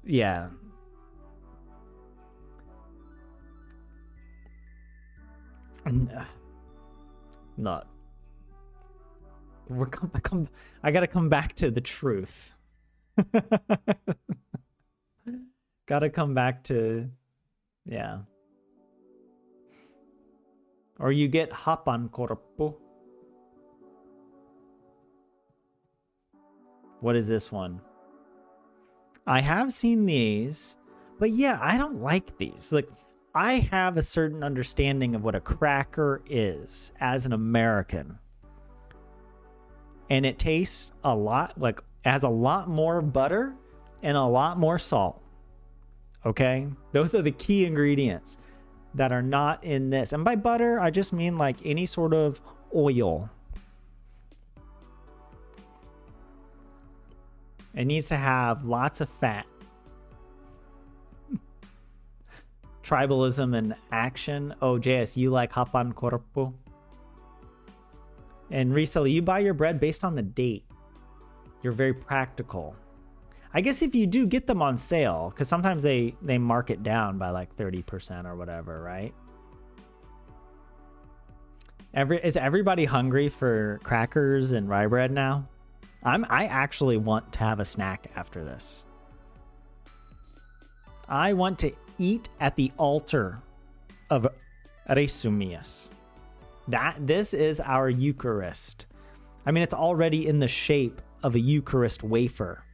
yeah. Look. I gotta come back to the truth. Gotta come back to, yeah. Or you get hapankorppu. What is this one? I have seen these, but yeah, I don't like these. Like, I have a certain understanding of what a cracker is as an American. And it tastes a lot, like, has a lot more butter and a lot more salt. Okay? Those are the key ingredients that are not in this. And by butter, I just mean like any sort of oil. It needs to have lots of fat. Tribalism in action. Oh, JS, you like hapankorppu? And Risela, you buy your bread based on the date. You're very practical. I guess if you do get them on sale, because sometimes they mark it down by like 30% or whatever, right? Is everybody hungry for crackers and rye bread now? I actually want to have a snack after this. I want to eat at the altar of Resumias. This is our Eucharist. I mean, it's already in the shape of a Eucharist wafer.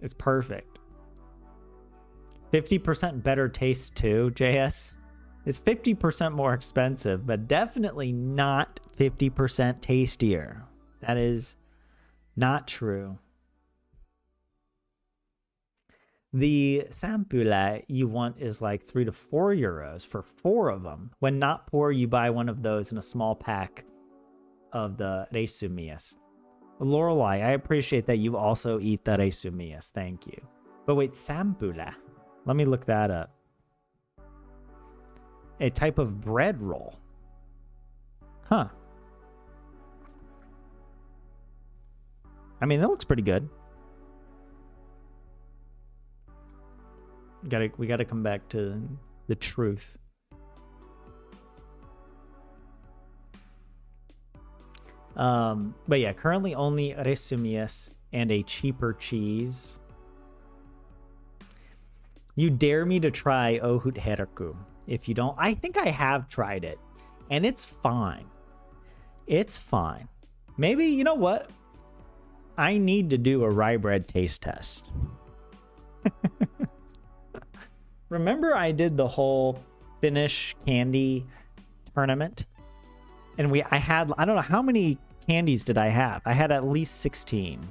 It's perfect. 50% better taste too, JS. It's 50% more expensive, but definitely not 50% tastier. That is not true. The sampula you want is like 3 to 4 euros for 4 of them. When not poor, you buy one of those in a small pack of the resumias. Lorelai, I appreciate that you also eat the resumias. Thank you. But wait, sampula. Let me look that up. A type of bread roll. Huh. I mean, that looks pretty good. We gotta come back to the truth. But yeah, currently only resumies and a cheaper cheese. You dare me to try Ohut Heraku. If you don't, I think I have tried it, and it's fine. It's fine. Maybe, you know what? I need to do a rye bread taste test. Remember I did the whole Finnish candy tournament? And I had, I don't know, how many candies did I have? I had at least 16.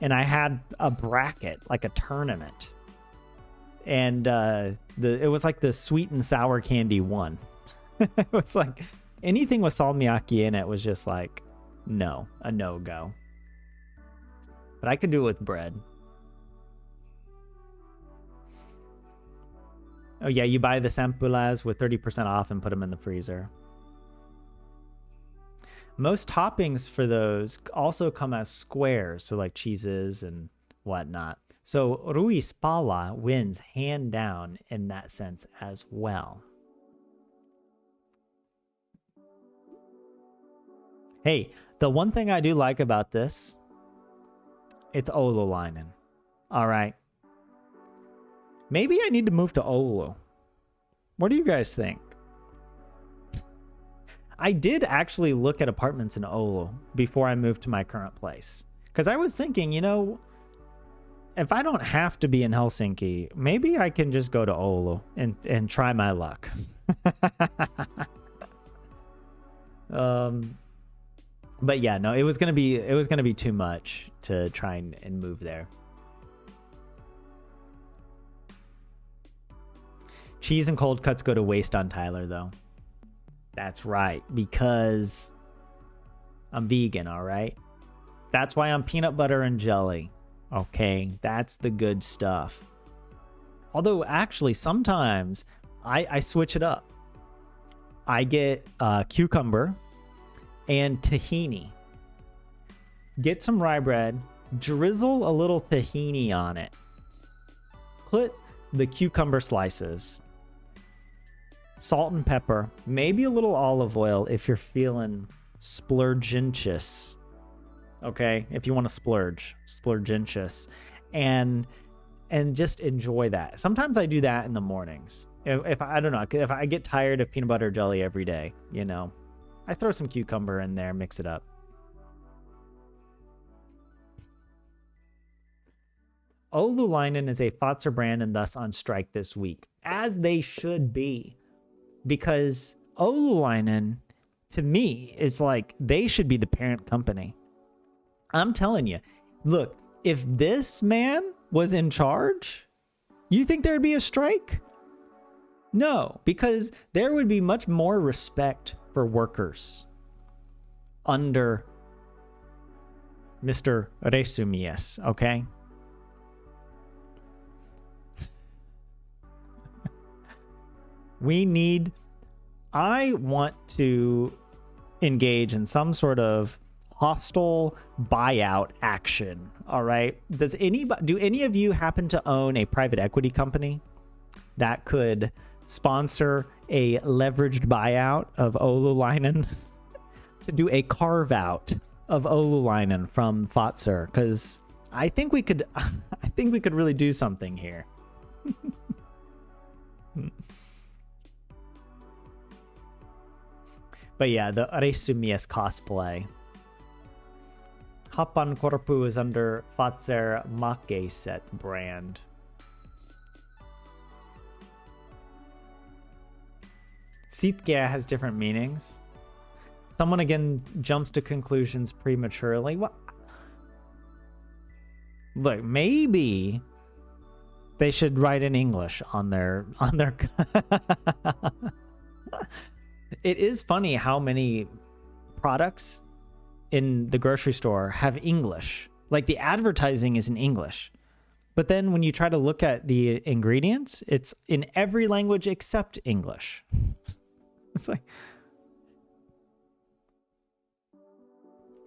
And I had a bracket, like a tournament. And it was like the sweet and sour candy one. It was like anything with salmiakki in it was just like a no-go. But I could do it with bread. Oh yeah, you buy the sampulas with 30% off and put them in the freezer. Most toppings for those also come as squares, so like cheeses and whatnot. So Ruiz Pala wins hand down in that sense as well. Hey, the one thing I do like about this, it's Oululainen. All right. Maybe I need to move to Oulu. What do you guys think? I did actually look at apartments in Oulu before I moved to my current place. Because I was thinking, you know, if I don't have to be in Helsinki, maybe I can just go to Oulu and try my luck. But yeah, no, it was gonna be too much to try and move there. Cheese and cold cuts go to waste on Tyler, though. That's right, because I'm vegan, all right? That's why I'm peanut butter and jelly. Okay, that's the good stuff. Although, actually, sometimes I switch it up. I get cucumber and tahini. Get some rye bread, drizzle a little tahini on it. Put the cucumber slices, salt and pepper, maybe a little olive oil if you're feeling splurgentious. Okay, if you want to splurgentious, and just enjoy that. Sometimes I do that in the mornings. If I don't know, if I get tired of peanut butter jelly every day, you know, I throw some cucumber in there, mix it up. Oululainen is a Fazer brand and thus on strike this week, as they should be, because Oululainen, to me, is like they should be the parent company. I'm telling you, look, if this man was in charge, you think there'd be a strike? No, because there would be much more respect for workers under Mr. Resumies, okay? I want to engage in some sort of hostile buyout action, all right? Do any of you happen to own a private equity company that could sponsor a leveraged buyout of Oululainen to do a carve out of Oululainen from Fazer? Because I think we could really do something here. But yeah, the Resumies cosplay. Hapan Korpu is under Fazer Make Set brand. Sitkia has different meanings. Someone again jumps to conclusions prematurely. What? Look, maybe they should write in English on their It is funny how many products in the grocery store have English. Like the advertising is in English. But then when you try to look at the ingredients, it's in every language except English. It's like,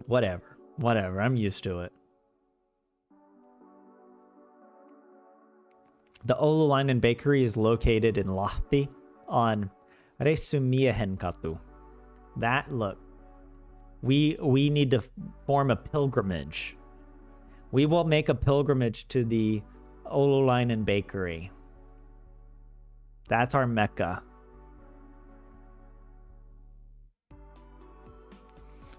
whatever. I'm used to it. The Oululainen Bakery is located in Lahti on Resumiehenkatu. That, look, we need to form a pilgrimage. We will make a pilgrimage to the Oululainen Bakery. That's our Mecca.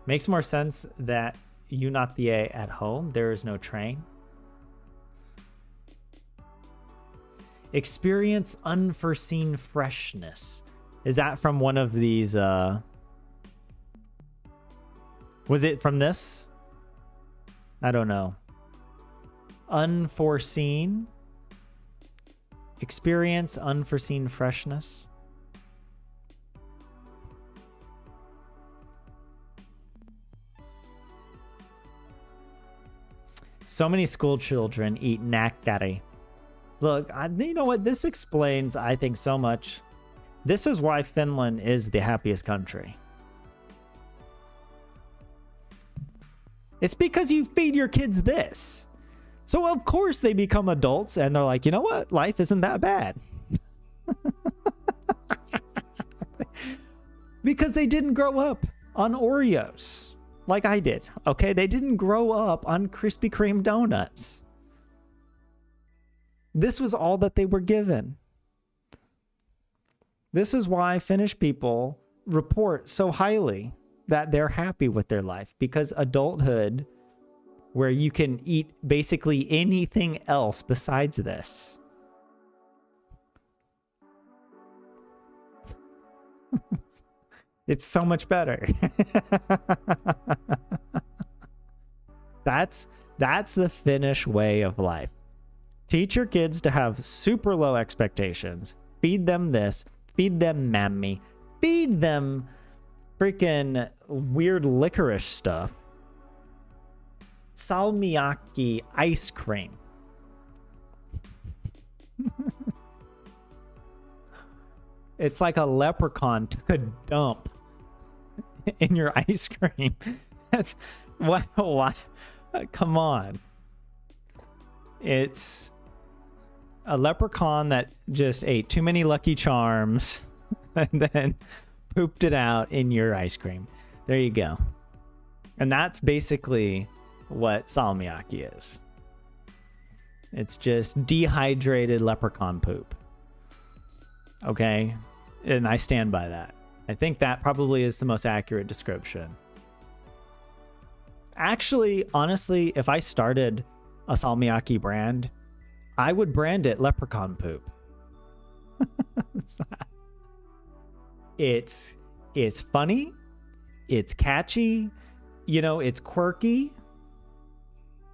Makes more sense that Unatie at home. There is no train. Experience unforeseen freshness. Is that from one of these? Was it from this? I don't know. Unforeseen. Experience unforeseen freshness. So many school children eat nakkari. Look, you know what? This explains, I think, so much. This is why Finland is the happiest country. It's because you feed your kids this. So, of course, they become adults and they're like, you know what? Life isn't that bad. Because they didn't grow up on Oreos like I did. Okay? They didn't grow up on Krispy Kreme donuts. This was all that they were given. This is why Finnish people report so highly that they're happy with their life, because adulthood, where you can eat basically anything else besides this. It's so much better. That's the Finnish way of life. Teach your kids to have super low expectations. Feed them this. Feed them mammy. Feed them freaking weird licorice stuff. Salmiakki ice cream. It's like a leprechaun took a dump in your ice cream. That's what? Come on. It's a leprechaun that just ate too many Lucky Charms and then pooped it out in your ice cream. There you go. And that's basically what salmiakki is. It's just dehydrated leprechaun poop. Okay? And I stand by that. I think that probably is the most accurate description. Actually, honestly, if I started a salmiakki brand, I would brand it leprechaun poop. It's funny, it's catchy, you know, it's quirky,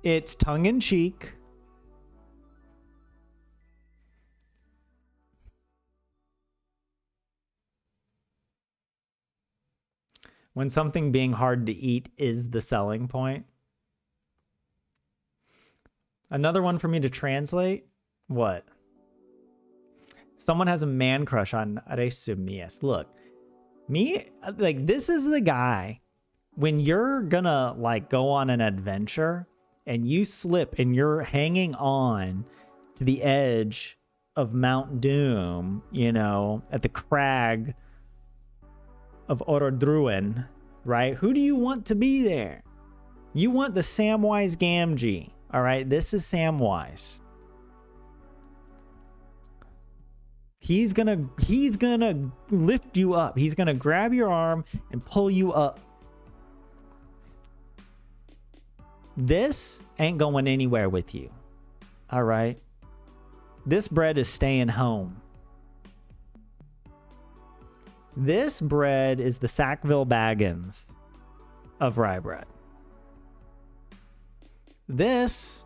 it's tongue-in-cheek. When something being hard to eat is the selling point. Another one for me to translate? What? Someone has a man crush on Resumies. Look, me, like, this is the guy, when you're gonna, like, go on an adventure and you slip and you're hanging on to the edge of Mount Doom, you know, at the crag of Orodruin, right? Who do you want to be there? You want the Samwise Gamgee. All right, this is Samwise. He's gonna lift you up. He's gonna grab your arm and pull you up. This ain't going anywhere with you. All right? This bread is staying home. This bread is the Sackville Baggins of rye bread. This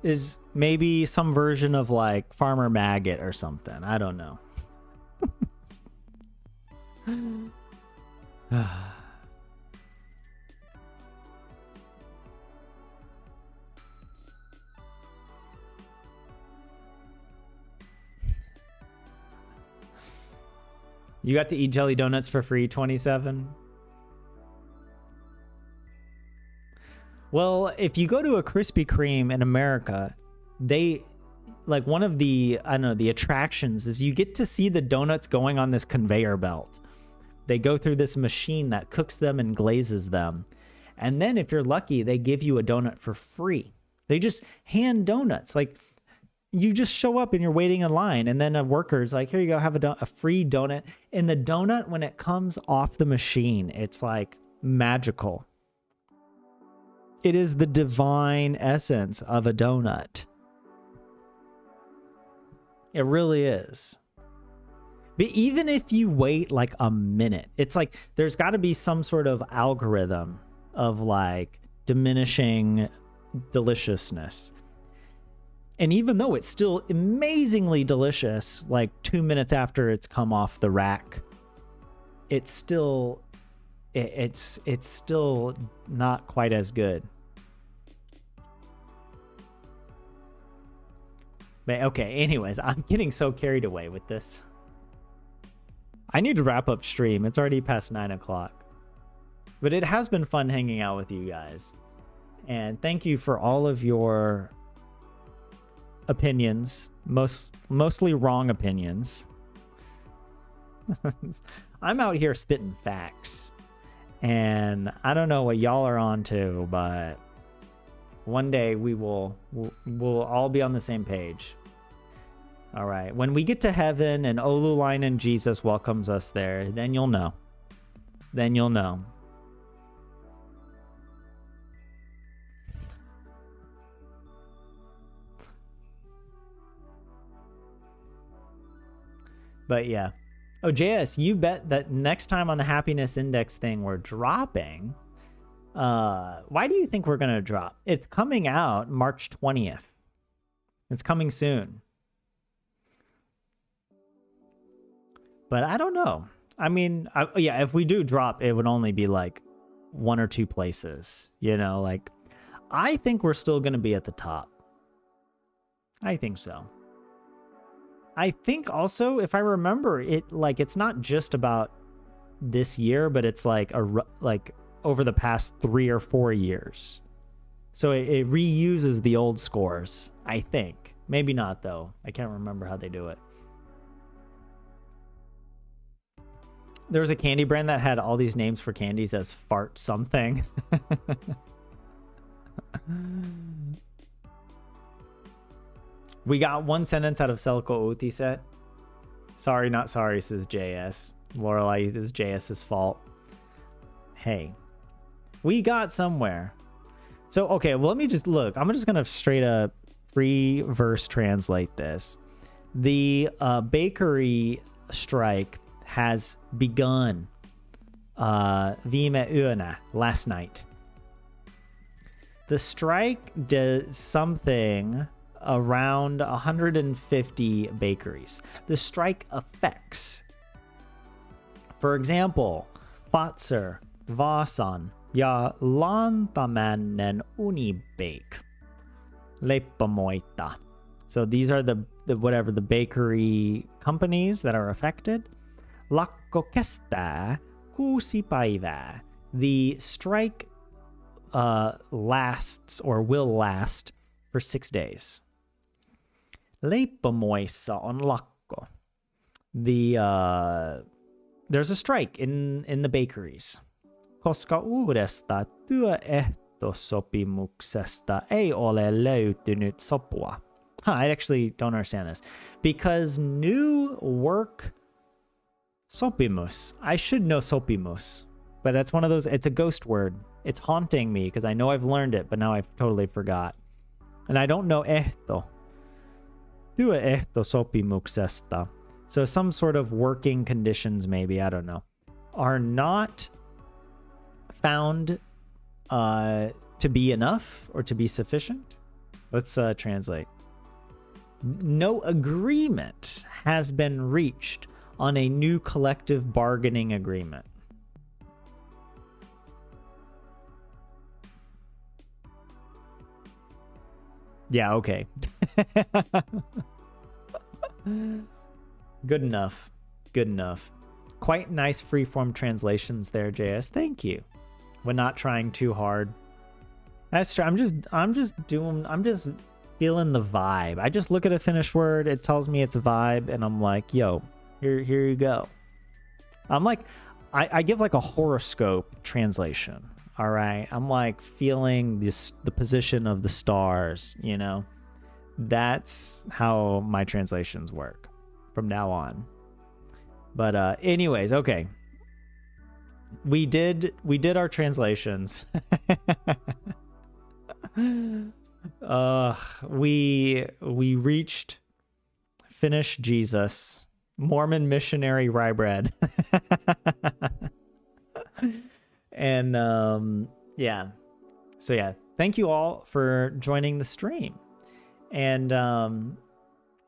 is maybe some version of like Farmer Maggot or something. I don't know. You got to eat jelly donuts for free, 27? Well, if you go to a Krispy Kreme in America, like one of the, I don't know, the attractions is you get to see the donuts going on this conveyor belt. They go through this machine that cooks them and glazes them. And then if you're lucky, they give you a donut for free. They just hand donuts. Like, you just show up and you're waiting in line, and then a worker's like, here you go, have a free donut. And the donut, when it comes off the machine, it's like magical. It is the divine essence of a donut. It really is. But even if you wait like a minute, it's like there's got to be some sort of algorithm of like diminishing deliciousness. And even though it's still amazingly delicious, like 2 minutes after it's come off the rack, it's still not quite as good. But okay, anyways, I'm getting so carried away with this. I need to wrap up stream. It's already past 9 o'clock. But it has been fun hanging out with you guys. And thank you for all of your opinions, mostly wrong opinions. I'm out here spitting facts, and I don't know what y'all are on to, but one day we'll all be on the same page. All right, when we get to heaven and Olulainen Jesus welcomes us there, then you'll know. Then you'll know. But yeah. Oh, JS, you bet that next time on the happiness index thing we're dropping. Why do you think we're going to drop? It's coming out March 20th. It's coming soon. But I don't know. I mean, yeah, if we do drop, it would only be like 1 or 2 places. You know, like, I think we're still going to be at the top. I think so. I think also, if I remember it, like, it's not just about this year, but it's like over the past 3 or 4 years. So it reuses the old scores, I think. Maybe not, though. I can't remember how they do it. There was a candy brand that had all these names for candies as fart something. We got 1 sentence out of Selko Uti set. Sorry, not sorry, says JS. Lorelai, this is JS's fault. Hey, we got somewhere. So, okay, well, let me just look. I'm just going to straight up free verse translate this. The bakery strike has begun viime yönä, last night. The strike did something around 150 bakeries. The strike affects, for example, Fazer, Vasan ja Lantamännen Unibake, Leppamoita. So these are the bakery companies that are affected. Lakko kestää 6 päivää. The strike lasts or will last for 6 days. Leippamoissa on lakko. There's a strike in the bakeries. Koska uudesta työehtosopimuksesta ei ole löytynyt sopua. I actually don't understand this. Because new work sopimus. I should know sopimus. But that's one of those, it's a ghost word. It's haunting me because I know I've learned it, but now I've totally forgot. And I don't know ehto. Työehtosopimuksesta. So some sort of working conditions, maybe, I don't know, are not found to be enough or to be sufficient. Let's translate. No agreement has been reached on a new collective bargaining agreement. Yeah, okay. Good enough. Good enough. Quite nice freeform translations there, JS. Thank you. We're not trying too hard. That's true. I'm just feeling the vibe. I just look at a Finnish word, it tells me it's a vibe, and I'm like, yo, here you go. I'm like, I give like a horoscope translation. All right, I'm like feeling the position of the stars. You know, that's how my translations work from now on. But anyways, okay. We did our translations. We reached Finnish Jesus, Mormon missionary rye bread. And yeah. So yeah, thank you all for joining the stream. And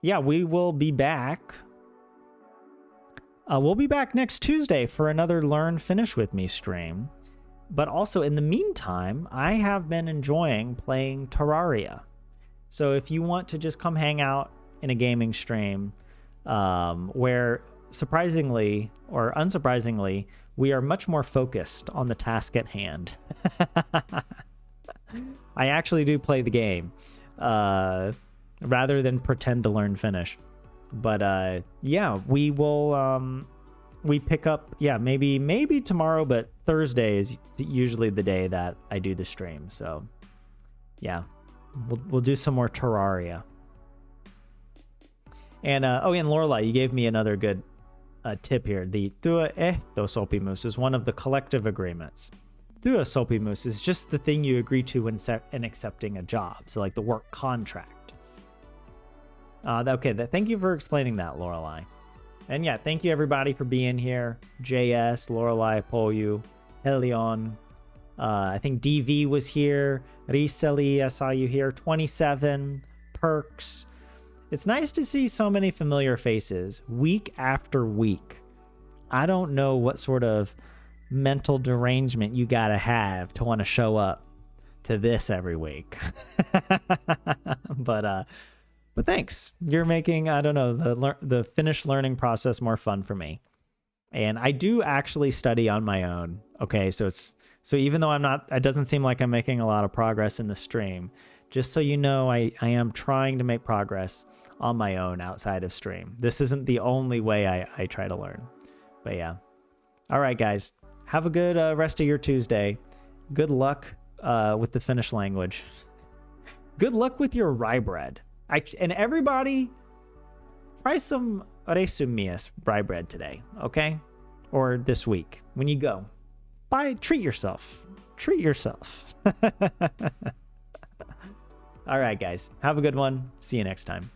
yeah, we will be back. We'll be back next Tuesday for another Learn Finnish with Me stream. But also, in the meantime, I have been enjoying playing Terraria. So if you want to just come hang out in a gaming stream where, surprisingly or unsurprisingly, we are much more focused on the task at hand. I actually do play the game rather than pretend to learn Finnish. But yeah, we will we pick up, yeah, maybe tomorrow, but Thursday is usually the day that I do the stream. So yeah, we'll do some more Terraria. And oh, and Lorelai, you gave me another good tip here. The työehtosopimus is one of the collective agreements. Työsopimus is just the thing you agree to when accepting a job. So like the work contract. Okay, thank you for explaining that, Lorelai. And yeah, thank you everybody for being here. JS, Lorelai, Polyu, Helion. I think DV was here. Riseli, I saw you here. 27, Perks. It's nice to see so many familiar faces week after week. I don't know what sort of mental derangement you gotta have to want to show up to this every week. But thanks. You're making, I don't know, the Finnish learning process more fun for me. And I do actually study on my own. Okay, so even though it doesn't seem like I'm making a lot of progress in the stream, just so you know, I am trying to make progress on my own outside of stream. This isn't the only way I try to learn. But yeah. All right, guys. Have a good rest of your Tuesday. Good luck with the Finnish language. Good luck with your rye bread. And everybody, try some resumies rye bread today, okay? Or this week when you go. Treat yourself. Treat yourself. All right, guys. Have a good one. See you next time.